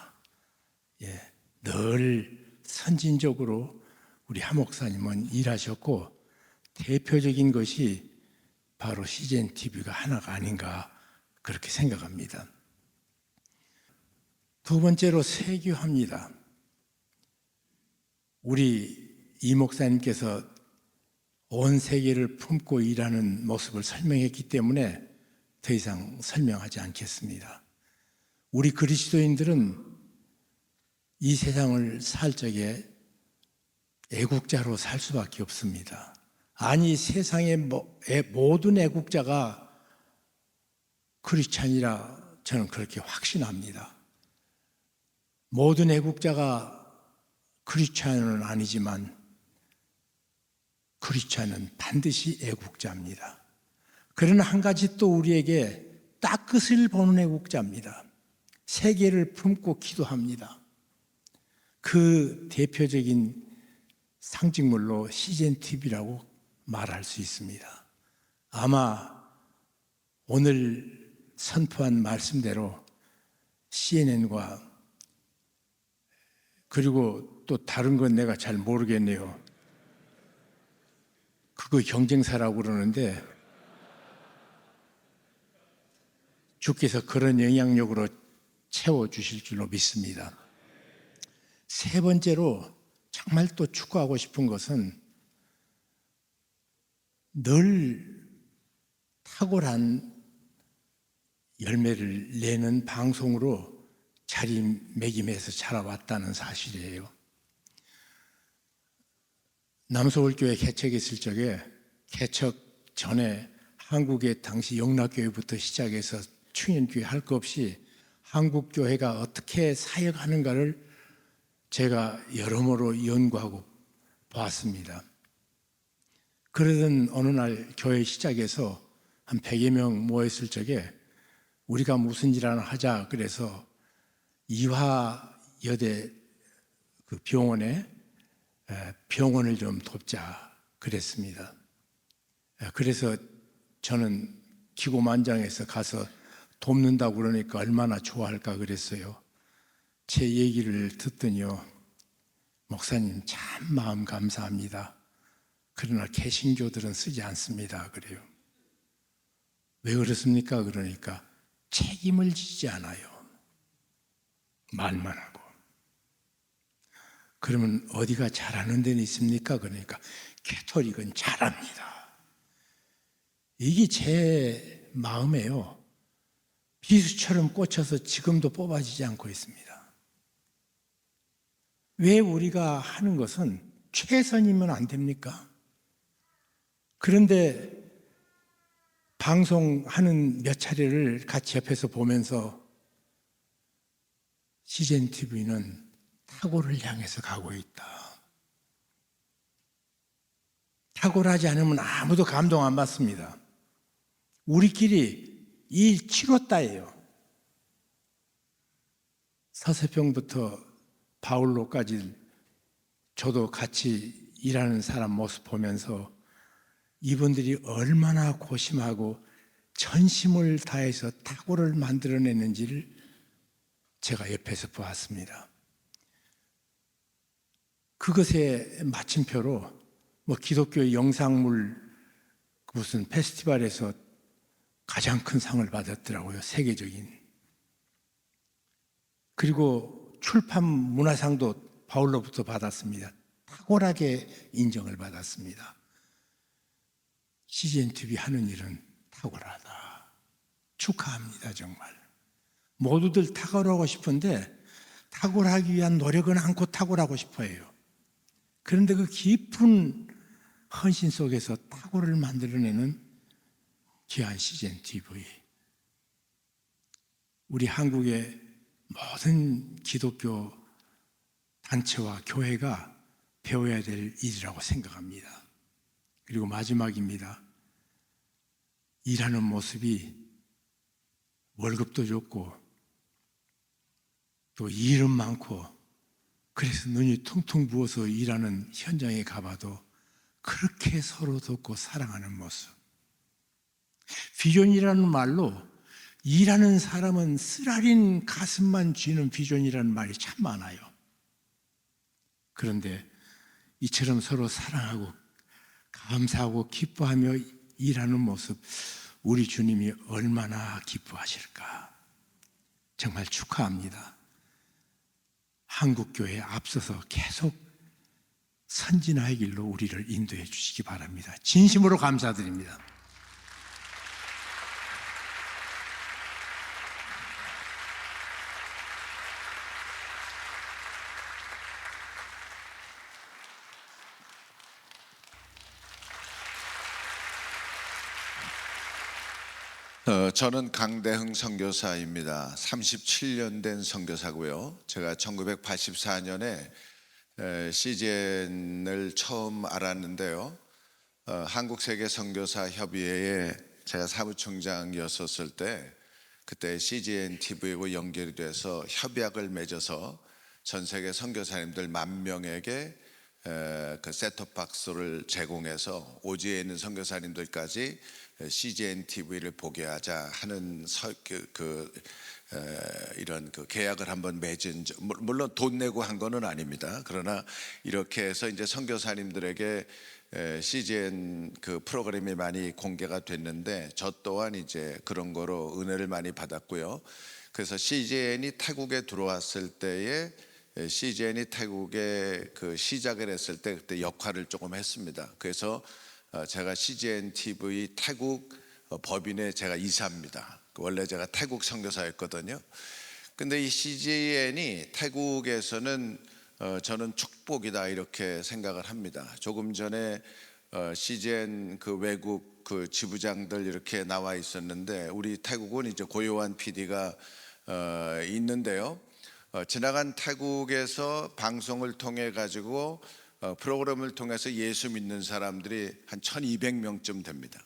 늘 선진적으로 우리 하 목사님은 일하셨고 대표적인 것이 바로 CGN TV가 하나가 아닌가 그렇게 생각합니다. 두 번째로 세교합니다. 우리 이 목사님께서 온 세계를 품고 일하는 모습을 설명했기 때문에 더 이상 설명하지 않겠습니다. 우리 그리스도인들은 이 세상을 살 적에 애국자로 살 수밖에 없습니다. 아니 세상의 모든 애국자가 크리스찬이라 저는 그렇게 확신합니다. 모든 애국자가 크리스찬은 아니지만 크리스찬은 반드시 애국자입니다. 그러나 한 가지 또 우리에게 딱 끝을 보는 애국자입니다. 세계를 품고 기도합니다. 그 대표적인 상징물로 CGN TV라고 말할 수 있습니다. 아마 오늘 선포한 말씀대로 CNN과 그리고 또 다른 건 내가 잘 모르겠네요. 그거 경쟁사라고 그러는데 주께서 그런 영향력으로 채워주실 줄로 믿습니다. 세 번째로 정말 또 축구하고 싶은 것은 늘 탁월한 열매를 내는 방송으로 자리매김해서 자라왔다는 사실이에요. 남서울교회 개척했을 적에 개척 전에 한국의 당시 영락교회부터 시작해서 충현교회 할 것 없이 한국교회가 어떻게 사역하는가를 제가 여러모로 연구하고 보았습니다. 그러던 어느 날 교회 시작해서 한 100여 명 모였을 적에 우리가 무슨 일 하나 하자 그래서 이화여대 그 병원에 병원을 좀 돕자 그랬습니다. 그래서 저는 기고만장해서 가서 돕는다고 그러니까 얼마나 좋아할까 그랬어요. 제 얘기를 듣더니요, 목사님 참 마음 감사합니다. 그러나 개신교들은 쓰지 않습니다. 그래요. 왜 그렇습니까? 그러니까 책임을 지지 않아요. 말만 하고. 그러면 어디가 잘하는 데는 있습니까? 그러니까 캐톨릭은 잘합니다. 이게 제 마음에요. 비수처럼 꽂혀서 지금도 뽑아지지 않고 있습니다. 왜 우리가 하는 것은 최선이면 안 됩니까? 그런데 방송하는 몇 차례를 같이 옆에서 보면서 CGN TV는 탁월을 향해서 가고 있다. 탁월하지 않으면 아무도 감동 안 받습니다. 우리끼리 일 치렀다예요. 서세평부터 바울로까지 저도 같이 일하는 사람 모습 보면서 이분들이 얼마나 고심하고 전심을 다해서 탁월을 만들어냈는지를 제가 옆에서 보았습니다. 그것에 마침표로 기독교 영상물 무슨 페스티벌에서 가장 큰 상을 받았더라고요. 세계적인. 그리고 출판 문화상도 바울로부터 받았습니다. 탁월하게 인정을 받았습니다. CGN TV 하는 일은 탁월하다. 축하합니다. 정말. 모두들 탁월하고 싶은데 탁월하기 위한 노력은 않고 탁월하고 싶어 해요. 그런데 그 깊은 헌신 속에서 탁월을 만들어내는 귀한 CGN TV. 우리 한국의 모든 기독교 단체와 교회가 배워야 될 일이라고 생각합니다. 그리고 마지막입니다. 일하는 모습이 월급도 좋고 또 일은 많고 그래서 눈이 퉁퉁 부어서 일하는 현장에 가봐도 그렇게 서로 돕고 사랑하는 모습. 비전이라는 말로 일하는 사람은 쓰라린 가슴만 쥐는 비전이라는 말이 참 많아요. 그런데 이처럼 서로 사랑하고 감사하고 기뻐하며 일하는 모습, 우리 주님이 얼마나 기뻐하실까. 정말 축하합니다. 한국교회에 앞서서 계속 선진화의 길로 우리를 인도해 주시기 바랍니다. 진심으로 감사드립니다. 저는 강대흥 선교사입니다. 37년 된 선교사고요. 제가 1984년에 CGN을 처음 알았는데요. 한국세계선교사협의회에 제가 사무총장이었을 때 그때 CGN TV하고 연결이 돼서 협약을 맺어서 전 세계 선교사님들 10,000명에게 그 셋톱박스를 제공해서 오지에 있는 선교사님들까지 CGN TV를 보게 하자 하는 이런 계약을 한번 맺은, 물론 돈 내고 한 거는 아닙니다. 그러나 이렇게 해서 이제 선교사님들에게 CGN 그 프로그램이 많이 공개가 됐는데 저 또한 이제 그런 거로 은혜를 많이 받았고요. 그래서 CGN이 태국에 들어왔을 때에 CGN이 태국에 그 시작을 했을 때 그때 역할을 조금 했습니다. 그래서 제가 CGN TV 태국 법인의 제가 이사입니다. 원래 제가 태국 선교사였거든요. 근데 이 CGN이 태국에서는 저는 축복이다 이렇게 생각을 합니다. 조금 전에 CGN 그 외국 그 지부장들 이렇게 나와 있었는데 우리 태국은 이제 고요한 PD가 있는데요. 지나간 태국에서 방송을 통해 가지고 프로그램을 통해서 예수 믿는 사람들이 한 1,200명쯤 됩니다.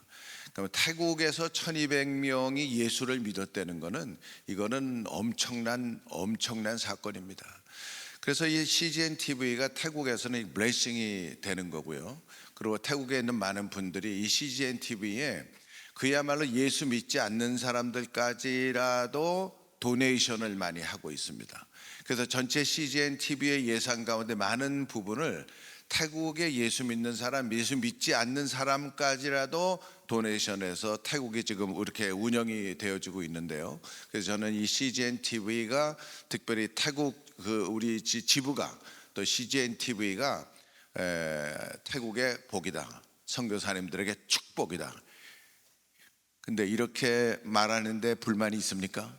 그럼 태국에서 1,200명이 예수를 믿었다는 것은 이거는 엄청난 사건입니다. 그래서 이 CGN TV가 태국에서는 블레싱이 되는 거고요. 그리고 태국에 있는 많은 분들이 이 CGN TV에 그야말로 예수 믿지 않는 사람들까지라도 도네이션을 많이 하고 있습니다. 그래서 전체 CGN TV의 예산 가운데 많은 부분을 태국에 예수 믿는 사람, 예수 믿지 않는 사람까지라도 도네이션해서 태국이 지금 이렇게 운영이 되어지고 있는데요. 그래서 저는 이 CGN TV가 특별히 태국 우리 지부가 또 CGN TV가 태국의 복이다, 선교사님들에게 축복이다. 근데 이렇게 말하는데 불만이 있습니까?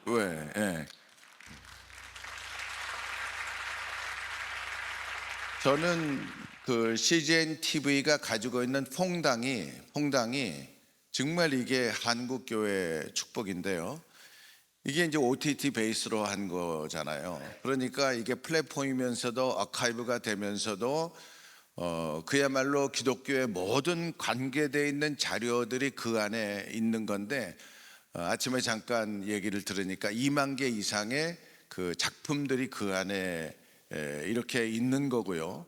왜? 예. 저는 그 CGN TV가 가지고 있는 퐁당이 정말 이게 한국 교회 축복인데요. 이게 이제 OTT 베이스로 한 거잖아요. 그러니까 이게 플랫폼이면서도 아카이브가 되면서도 그야말로 기독교의 모든 관계되어 있는 자료들이 그 안에 있는 건데, 아침에 잠깐 얘기를 들으니까 2만 개 이상의 그 작품들이 그 안에 이렇게 있는 거고요.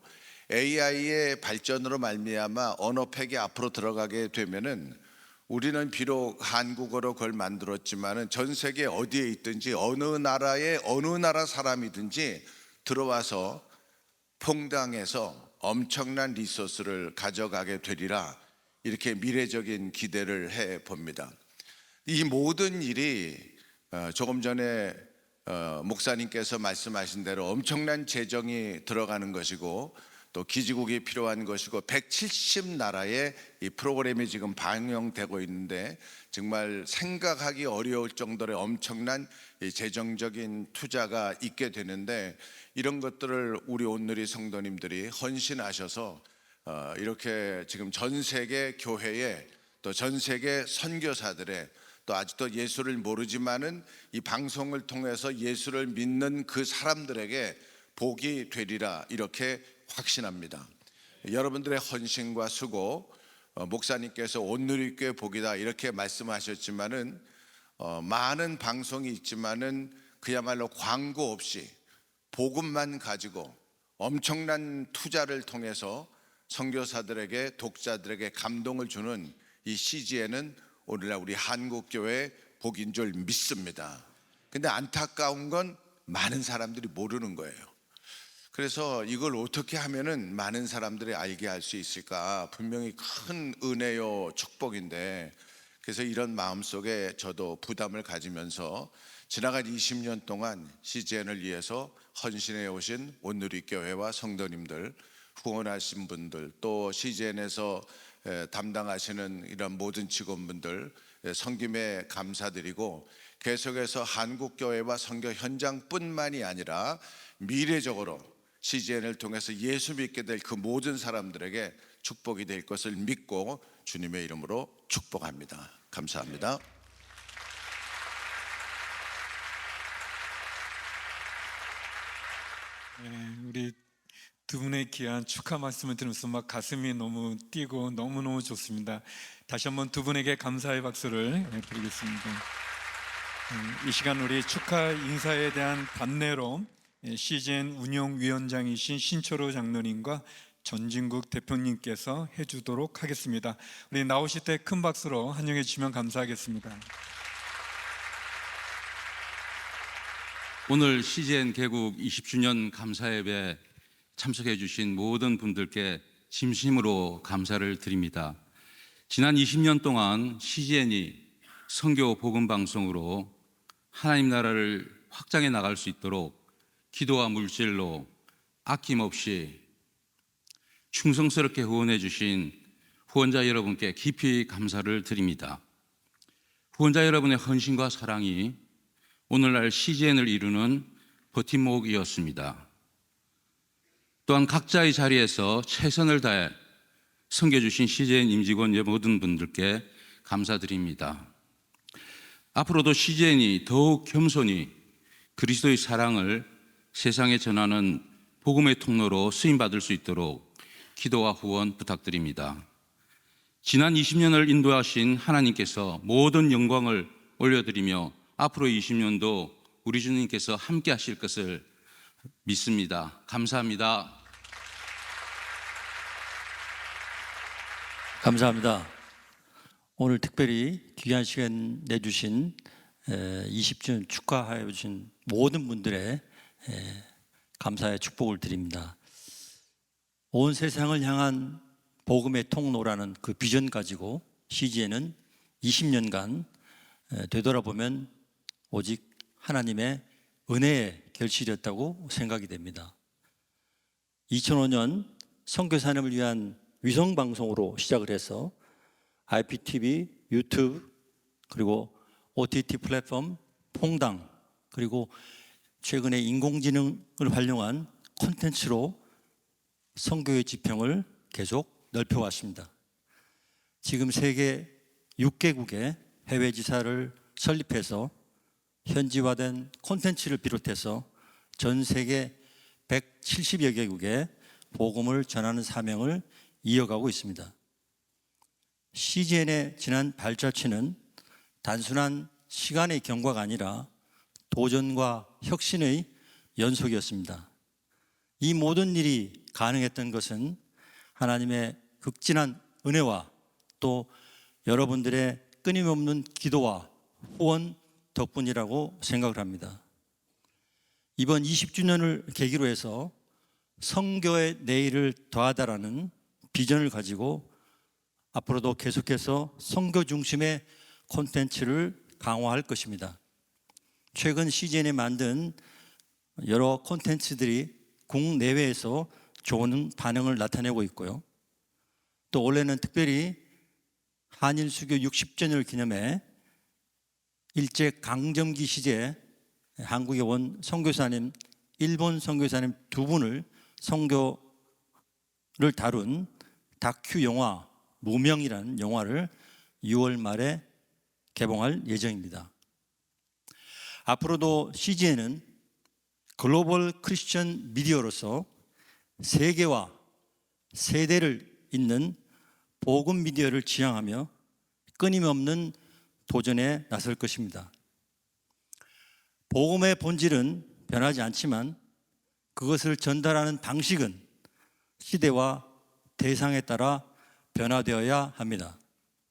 AI의 발전으로 말미암아 언어팩이 앞으로 들어가게 되면은 우리는 비록 한국어로 그걸 만들었지만은 전 세계 어디에 있든지 어느 나라의 어느 나라 사람이든지 들어와서 퐁당에서 엄청난 리소스를 가져가게 되리라, 이렇게 미래적인 기대를 해 봅니다. 이 모든 일이 조금 전에 목사님께서 말씀하신 대로 엄청난 재정이 들어가는 것이고 또 기지국이 필요한 것이고 170나라의 이 프로그램이 지금 방영되고 있는데 정말 생각하기 어려울 정도의 엄청난 이 재정적인 투자가 있게 되는데, 이런 것들을 우리 온누리 성도님들이 헌신하셔서 이렇게 지금 전 세계 교회에 또 전 세계 선교사들의 또 아직도 예수를 모르지만은 이 방송을 통해서 예수를 믿는 그 사람들에게 복이 되리라, 이렇게 확신합니다. 여러분들의 헌신과 수고, 목사님께서 온누리교회 복이다 이렇게 말씀하셨지만은 많은 방송이 있지만은 그야말로 광고 없이 복음만 가지고 엄청난 투자를 통해서 선교사들에게, 독자들에게 감동을 주는 이 CGN은 오늘날 우리 한국교회의 복인 줄 믿습니다. 근데 안타까운 건 많은 사람들이 모르는 거예요. 그래서 이걸 어떻게 하면은 많은 사람들이 알게 할 수 있을까? 분명히 큰 은혜요, 축복인데, 그래서 이런 마음속에 저도 부담을 가지면서 지나간 20년 동안 CGN을 위해서 헌신해 오신 온누리교회와 성도님들, 후원하신 분들, 또 CGN에서 담당하시는 이런 모든 직원분들 섬김에 감사드리고, 계속해서 한국교회와 선교 현장뿐만이 아니라 미래적으로 CGN을 통해서 예수 믿게 될 그 모든 사람들에게 축복이 될 것을 믿고 주님의 이름으로 축복합니다. 감사합니다. 우리 두 분의 귀한 축하 말씀을 들으면서 막 가슴이 너무 뛰고 너무너무 좋습니다. 다시 한번 두 분에게 감사의 박수를 드리겠습니다. 이 시간 우리 축하 인사에 대한 답례로 CGN 운영위원장이신 신철호 장로님과 전진국 대표님께서 해주도록 하겠습니다. 우리 나오실 때 큰 박수로 환영해 주시면 감사하겠습니다. 오늘 CGN 개국 20주년 감사예배 참석해 주신 모든 분들께 진심으로 감사를 드립니다. 지난 20년 동안 CGN이 선교 복음 방송으로 하나님 나라를 확장해 나갈 수 있도록 기도와 물질로 아낌없이 충성스럽게 후원해 주신 후원자 여러분께 깊이 감사를 드립니다. 후원자 여러분의 헌신과 사랑이 오늘날 CGN을 이루는 버팀목이었습니다. 또한 각자의 자리에서 최선을 다해 섬겨주신 CGN 임직원 모든 분들께 감사드립니다. 앞으로도 CGN이 더욱 겸손히 그리스도의 사랑을 세상에 전하는 복음의 통로로 쓰임받을 수 있도록 기도와 후원 부탁드립니다. 지난 20년을 인도하신 하나님께서 모든 영광을 올려드리며 앞으로 20년도 우리 주님께서 함께 하실 것을 믿습니다. 감사합니다. 감사합니다. 오늘 특별히 귀한 시간 내주신 20주년 축하해 주신 모든 분들의 감사의 축복을 드립니다. 온 세상을 향한 복음의 통로라는 그 비전 가지고 CGN은 20년간 되돌아보면 오직 하나님의 은혜의 결실이었다고 생각이 됩니다. 2005년 선교사님을 위한 위성방송으로 시작을 해서 IPTV, 유튜브, 그리고 OTT 플랫폼, 퐁당, 그리고 최근에 인공지능을 활용한 콘텐츠로 선교의 지평을 계속 넓혀왔습니다. 지금 세계 6개국의 해외 지사를 설립해서 현지화된 콘텐츠를 비롯해서 전 세계 170여 개국에 복음을 전하는 사명을 이어가고 있습니다. CGN의 지난 발자취는 단순한 시간의 경과가 아니라 도전과 혁신의 연속이었습니다. 이 모든 일이 가능했던 것은 하나님의 극진한 은혜와 또 여러분들의 끊임없는 기도와 후원 덕분이라고 생각을 합니다. 이번 20주년을 계기로 해서 선교의 내일을 더하다라는 비전을 가지고 앞으로도 계속해서 선교 중심의 콘텐츠를 강화할 것입니다. 최근 CGN에 만든 여러 콘텐츠들이 국내외에서 좋은 반응을 나타내고 있고요. 또 올해는 특별히 한일 수교 60주년을 기념해 일제 강점기 시대에 한국에 온 선교사님, 일본 선교사님 두 분을 선교를 다룬 다큐 영화 무명이라는 영화를 6월 말에 개봉할 예정입니다. 앞으로도 CGN은 글로벌 크리스천 미디어로서 세계와 세대를 잇는 복음 미디어를 지향하며 끊임없는 도전에 나설 것입니다. 복음의 본질은 변하지 않지만 그것을 전달하는 방식은 시대와 대상에 따라 변화되어야 합니다.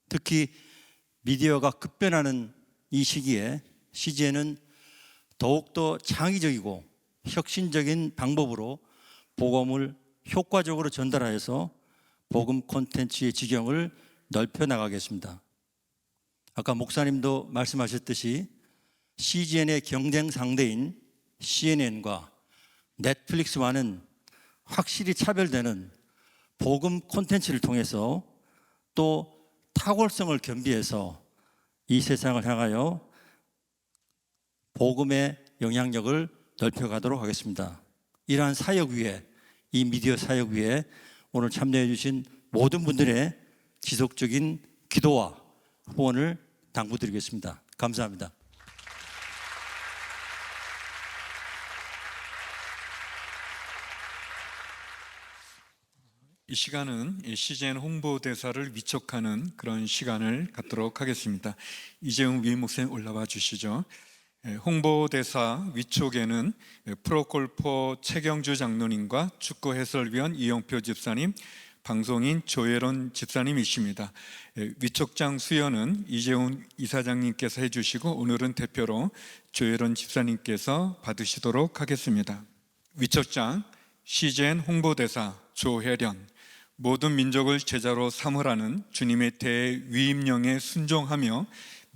특히 미디어가 급변하는 이 시기에 CGN은 더욱더 창의적이고 혁신적인 방법으로 복음을 효과적으로 전달하여서 복음 콘텐츠의 지경을 넓혀 나가겠습니다. 아까 목사님도 말씀하셨듯이 CGN의 경쟁 상대인 CNN과 넷플릭스와는 확실히 차별되는 복음 콘텐츠를 통해서 또 탁월성을 겸비해서 이 세상을 향하여 복음의 영향력을 넓혀가도록 하겠습니다. 이러한 사역 위에, 이 미디어 사역 위에 오늘 참여해 주신 모든 분들의 지속적인 기도와 후원을 당부드리겠습니다. 감사합니다. 이 시간은 CGN 홍보대사를 위촉하는 그런 시간을 갖도록 하겠습니다. 이재용 위임 목사님 올라와 주시죠. 홍보대사 위촉에는 프로골퍼 최경주 장로님과 축구 해설위원 이영표 집사님, 방송인 조혜론 집사님이십니다. 위촉장 수여는 이재훈 이사장님께서 해주시고 오늘은 대표로 조혜론 집사님께서 받으시도록 하겠습니다. 위촉장 CGN 홍보대사 조혜련, 모든 민족을 제자로 삼으라는 주님의 대위임령에 순종하며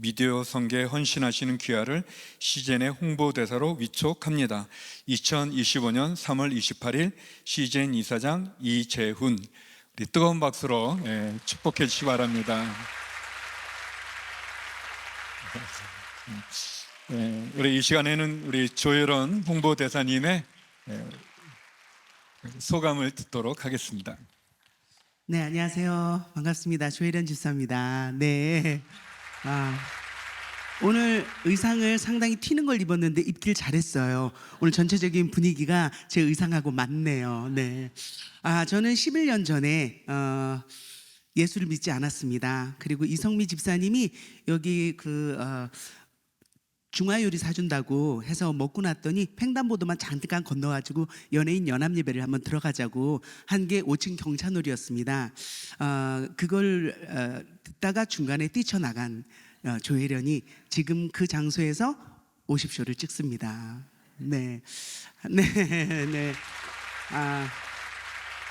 미디어 선교에 헌신하시는 귀하를 CGN의 홍보대사로 위촉합니다. 2025년 3월 28일 CGN 이사장 이재훈, 우리 뜨거운 박수로 축복해 주시기 바랍니다. 우리 이 시간에는 우리 조혜론 홍보대사님의 소감을 듣도록 하겠습니다. 네, 안녕하세요. 반갑습니다. 조혜련 집사입니다. 네. 오늘 의상을 상당히 튀는 걸 입었는데 입길 잘했어요. 오늘 전체적인 분위기가 제 의상하고 맞네요. 네. 저는 11년 전에 예수를 믿지 않았습니다. 그리고 이성미 집사님이 여기 중화요리 사준다고 해서 먹고 났더니 횡단보도만 잠깐 건너가지고 연예인 연합예배를 한번 들어가자고 한 게 5층 경찬홀이었습니다. 그걸 듣다가 중간에 뛰쳐나간 조혜련이 지금 그 장소에서 50쇼를 찍습니다. 네, 네, 네.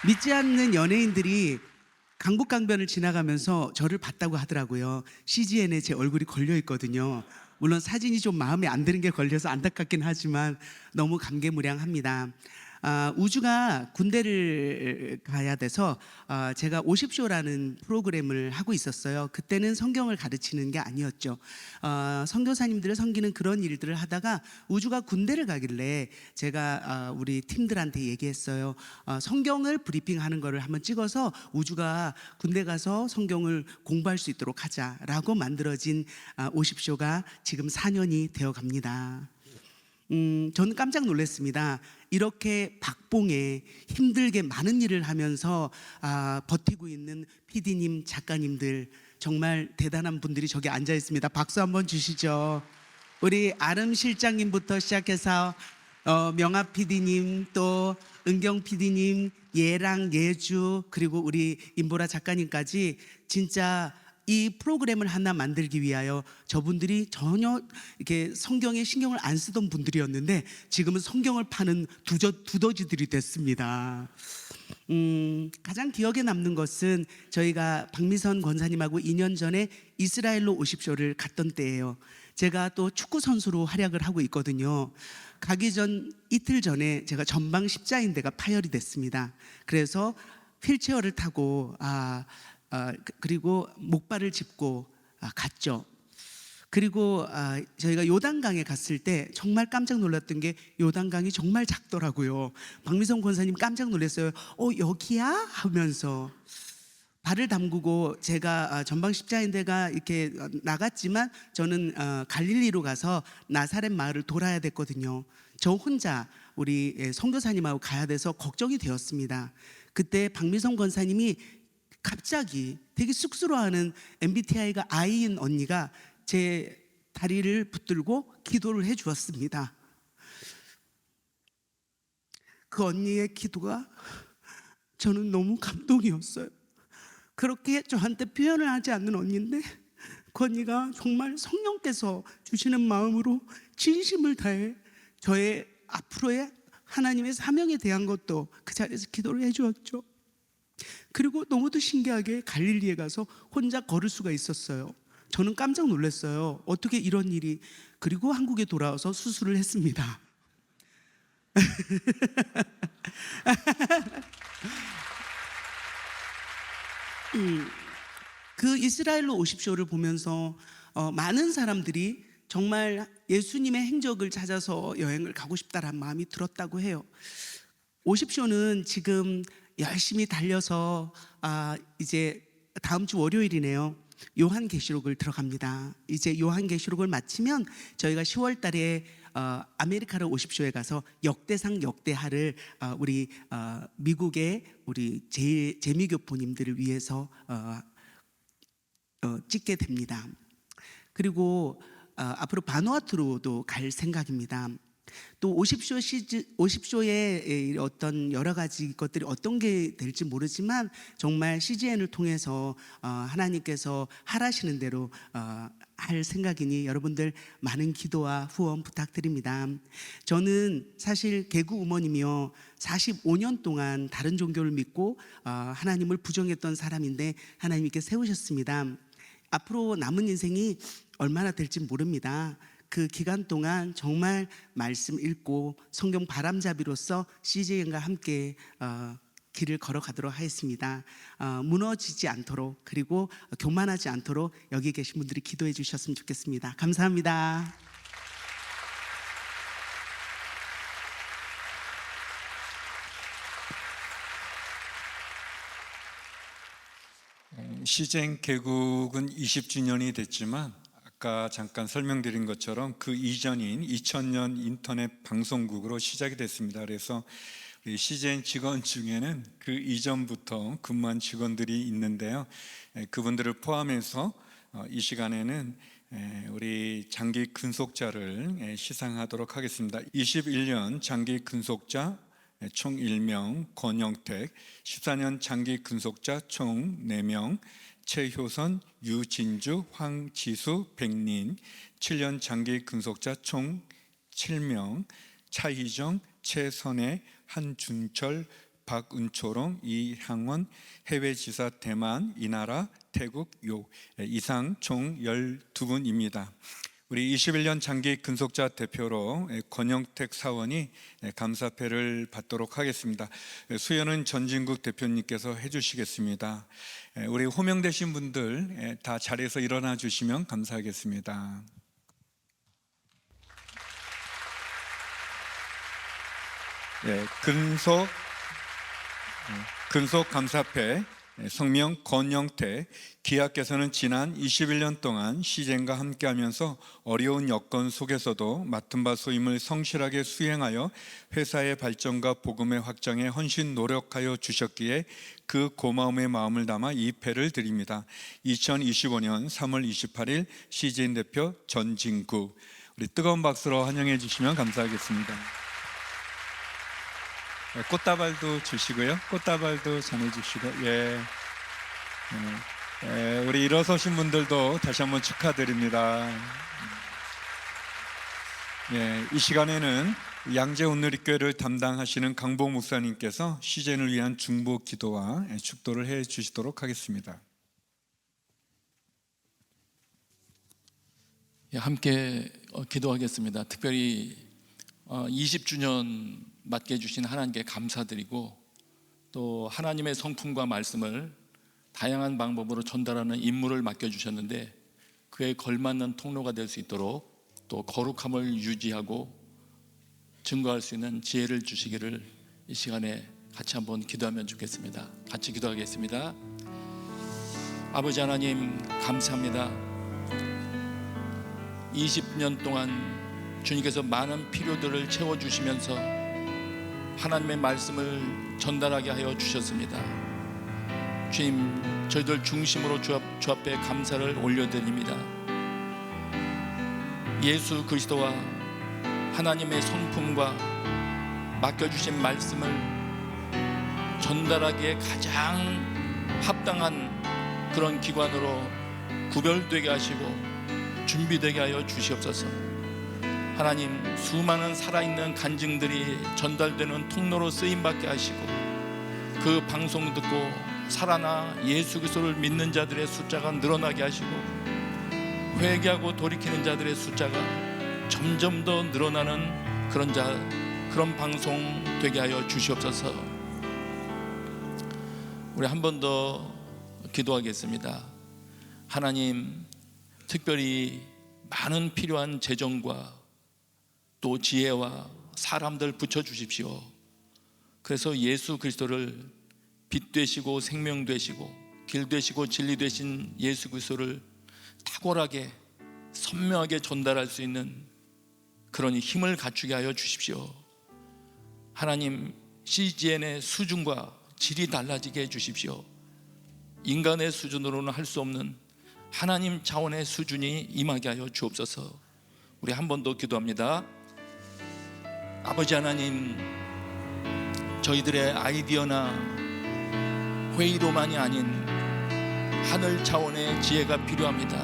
믿지 않는 연예인들이 강북강변을 지나가면서 저를 봤다고 하더라고요. CGN에 제 얼굴이 걸려 있거든요. 물론 사진이 좀 마음에 안 드는 게 걸려서 안타깝긴 하지만 너무 감개무량합니다. 우주가 군대를 가야 돼서 제가 50쇼라는 프로그램을 하고 있었어요. 그때는 성경을 가르치는 게 아니었죠. 선교사님들을 섬기는 그런 일들을 하다가 우주가 군대를 가길래 제가 우리 팀들한테 얘기했어요. 성경을 브리핑하는 거를 한번 찍어서 우주가 군대 가서 성경을 공부할 수 있도록 하자라고 만들어진 50쇼가 지금 4년이 되어 갑니다. 저는 깜짝 놀랐습니다. 이렇게 박봉에 힘들게 많은 일을 하면서 버티고 있는 PD님, 작가님들 정말 대단한 분들이 저기 앉아 있습니다. 박수 한번 주시죠. 우리 아름 실장님부터 시작해서 명아 PD님, 또 은경 PD님, 예랑, 예주, 그리고 우리 임보라 작가님까지 진짜 이 프로그램을 하나 만들기 위하여 저분들이 전혀 이렇게 성경에 신경을 안 쓰던 분들이었는데 지금은 성경을 파는 두더지들이 됐습니다. 가장 기억에 남는 것은 저희가 박미선 권사님하고 2년 전에 이스라엘로 50쇼를 갔던 때예요. 제가 또 축구 선수로 활약을 하고 있거든요. 가기 전 이틀 전에 제가 전방 십자인대가 파열이 됐습니다. 그래서 휠체어를 타고 그리고 목발을 짚고 갔죠. 그리고 저희가 요단강에 갔을 때 정말 깜짝 놀랐던 게 요단강이 정말 작더라고요. 박미성 권사님 깜짝 놀랐어요. 여기야? 하면서 발을 담그고 제가 전방 십자인대가 이렇게 나갔지만 저는 갈릴리로 가서 나사렛 마을을 돌아야 됐거든요. 저 혼자 우리 선교사님하고 가야 돼서 걱정이 되었습니다. 그때 박미성 권사님이 갑자기 되게 쑥스러워하는 MBTI가 I인 언니가 제 다리를 붙들고 기도를 해 주었습니다. 그 언니의 기도가 저는 너무 감동이었어요. 그렇게 저한테 표현을 하지 않는 언니인데 그 언니가 정말 성령께서 주시는 마음으로 진심을 다해 저의 앞으로의 하나님의 사명에 대한 것도 그 자리에서 기도를 해 주었죠. 그리고 너무도 신기하게 갈릴리에 가서 혼자 걸을 수가 있었어요. 저는 깜짝 놀랐어요. 어떻게 이런 일이. 그리고 한국에 돌아와서 수술을 했습니다. 그 이스라엘로 50쇼를 보면서 많은 사람들이 정말 예수님의 행적을 찾아서 여행을 가고 싶다라는 마음이 들었다고 해요. 50쇼는 지금 열심히 달려서 이제 다음 주 월요일이네요. 요한계시록을 들어갑니다. 이제 요한계시록을 마치면 저희가 10월 달에 아메리카로 50쇼에 가서 역대상 역대하를 우리 미국의 우리 재미교포님들을 위해서 찍게 됩니다. 그리고 앞으로 바누아투로도 갈 생각입니다. 또 50쇼의 어떤 여러 가지 것들이 어떤 게 될지 모르지만 정말 CGN을 통해서 하나님께서 하라시는 대로 할 생각이니 여러분들 많은 기도와 후원 부탁드립니다. 저는 사실 개구 우먼이며 45년 동안 다른 종교를 믿고 하나님을 부정했던 사람인데 하나님께 세우셨습니다. 앞으로 남은 인생이 얼마나 될지 모릅니다. 그 기간 동안 정말 말씀 읽고 성경 바람잡이로서 CJN과 함께 길을 걸어가도록 하겠습니다. 무너지지 않도록 그리고 교만하지 않도록 여기 계신 분들이 기도해 주셨으면 좋겠습니다. 감사합니다. CGN 개국은 20주년이 됐지만 아까 잠깐 설명드린 것처럼 그 이전인 2000년 인터넷 방송국으로 시작이 됐습니다. 그래서 우리 CGN 직원 중에는 그 이전부터 근무한 직원들이 있는데요. 그분들을 포함해서 이 시간에는 우리 장기 근속자를 시상하도록 하겠습니다. 21년 장기 근속자 총 1명 권영택, 14년 장기 근속자 총 4명 최효선, 유진주, 황지수, 백린, 7년 장기 근속자 총 7명 차희정, 최선혜, 한준철, 박은초롱, 이향원, 해외지사 대만, 이나라, 태국, 요 이상 총 12분입니다. 우리 21년 장기 근속자 대표로 권영택 사원이 감사패를 받도록 하겠습니다. 수여는 전진국 대표님께서 해주시겠습니다. 우리 호명되신 분들 다 자리에서 일어나 주시면 감사하겠습니다. 근속 감사패 성명 권영택 기하께서는 지난 21년 동안 시젠과 함께하면서 어려운 여건 속에서도 맡은 바 소임을 성실하게 수행하여 회사의 발전과 복음의 확장에 헌신 노력하여 주셨기에 그 고마움의 마음을 담아 이 패를 드립니다. 2025년 3월 28일 시젠 대표 전진구, 우리 뜨거운 박수로 환영해 주시면 감사하겠습니다. 꽃다발도 주시고요. 꽃다발도 전해주시고, 우리 일어서신 분들도 다시 한번 축하드립니다. 이 시간에는 양재 온누리교회를 담당하시는 강복 목사님께서 시즌을 위한 중보 기도와 축도를 해 주시도록 하겠습니다. 함께 기도하겠습니다. 특별히 20주년 맡게 해주신 하나님께 감사드리고, 또 하나님의 성품과 말씀을 다양한 방법으로 전달하는 임무를 맡겨주셨는데 그에 걸맞는 통로가 될 수 있도록 또 거룩함을 유지하고 증거할 수 있는 지혜를 주시기를 이 시간에 같이 한번 기도하면 좋겠습니다. 같이 기도하겠습니다. 아버지 하나님, 감사합니다. 20년 동안 주님께서 많은 필요들을 채워주시면서 하나님의 말씀을 전달하게 하여 주셨습니다. 주님, 저희들 중심으로 주 앞에 감사를 올려드립니다. 예수 그리스도와 하나님의 성품과 맡겨주신 말씀을 전달하기에 가장 합당한 그런 기관으로 구별되게 하시고 준비되게 하여 주시옵소서. 하나님, 수많은 살아있는 간증들이 전달되는 통로로 쓰임받게 하시고 그 방송 듣고 살아나 예수 그리스도를 믿는 자들의 숫자가 늘어나게 하시고 회개하고 돌이키는 자들의 숫자가 점점 더 늘어나는 그런 방송 되게 하여 주시옵소서. 우리 한 번 더 기도하겠습니다. 하나님, 특별히 많은 필요한 재정과 또 지혜와 사람들 붙여주십시오. 그래서 예수 그리스도를 빛 되시고 생명 되시고 길 되시고 진리 되신 예수 그리스도를 탁월하게 선명하게 전달할 수 있는 그런 힘을 갖추게 하여 주십시오. 하나님, CGN의 수준과 질이 달라지게 해 주십시오. 인간의 수준으로는 할 수 없는 하나님 차원의 수준이 임하게 하여 주옵소서. 우리 한 번 더 기도합니다. 아버지 하나님, 저희들의 아이디어나 회의로만이 아닌 하늘 차원의 지혜가 필요합니다.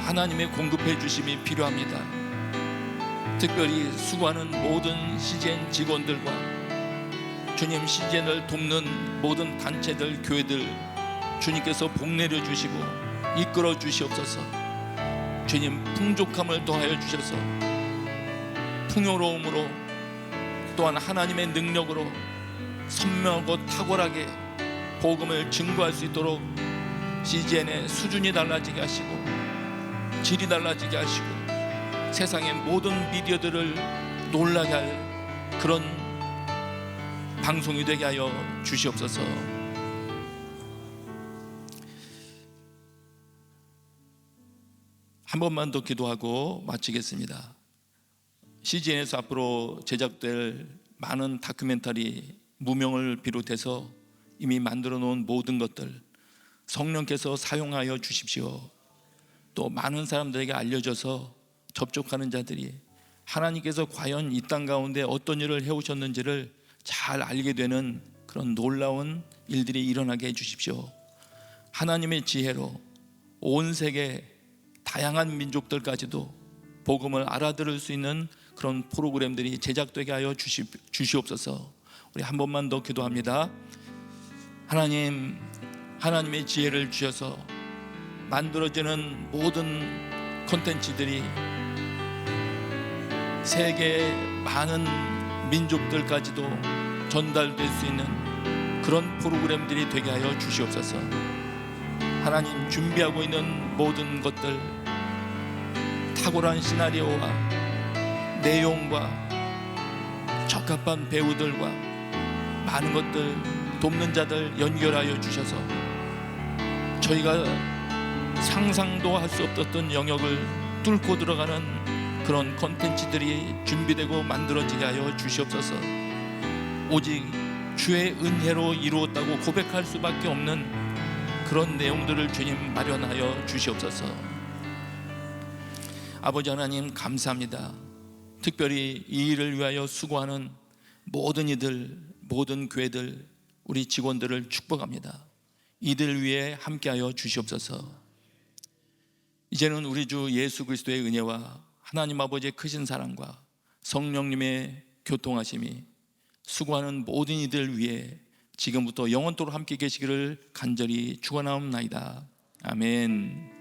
하나님의 공급해 주심이 필요합니다. 특별히 수고하는 모든 CGN 직원들과 주님, CGN을 돕는 모든 단체들, 교회들 주님께서 복 내려 주시고 이끌어 주시옵소서. 주님, 풍족함을 더하여 주셔서 풍요로움으로 또한 하나님의 능력으로 선명하고 탁월하게 복음을 증거할 수 있도록 CGN의 수준이 달라지게 하시고 질이 달라지게 하시고 세상의 모든 미디어들을 놀라게 할 그런 방송이 되게 하여 주시옵소서. 한 번만 더 기도하고 마치겠습니다. CGN에서 앞으로 제작될 많은 다큐멘터리, 무명을 비롯해서 이미 만들어 놓은 모든 것들 성령께서 사용하여 주십시오. 또 많은 사람들에게 알려져서 접촉하는 자들이 하나님께서 과연 이 땅 가운데 어떤 일을 해오셨는지를 잘 알게 되는 그런 놀라운 일들이 일어나게 해주십시오. 하나님의 지혜로 온 세계 다양한 민족들까지도 복음을 알아들을 수 있는 그런 프로그램들이 제작되게 하여 주시옵소서. 우리 한 번만 더 기도합니다. 하나님, 하나님의 지혜를 주셔서 만들어지는 모든 콘텐츠들이 세계 많은 민족들까지도 전달될 수 있는 그런 프로그램들이 되게 하여 주시옵소서. 하나님, 준비하고 있는 모든 것들, 탁월한 시나리오와 내용과 적합한 배우들과 많은 것들, 돕는 자들 연결하여 주셔서 저희가 상상도 할 수 없었던 영역을 뚫고 들어가는 그런 콘텐츠들이 준비되고 만들어지게 하여 주시옵소서. 오직 주의 은혜로 이루었다고 고백할 수밖에 없는 그런 내용들을 주님 마련하여 주시옵소서. 아버지 하나님, 감사합니다. 특별히 이 일을 위하여 수고하는 모든 이들, 모든 교회들, 우리 직원들을 축복합니다. 이들 위해 함께하여 주시옵소서. 이제는 우리 주 예수 그리스도의 은혜와 하나님 아버지의 크신 사랑과 성령님의 교통하심이 수고하는 모든 이들 위해 지금부터 영원토록 함께 계시기를 간절히 축원하옵나이다. 아멘.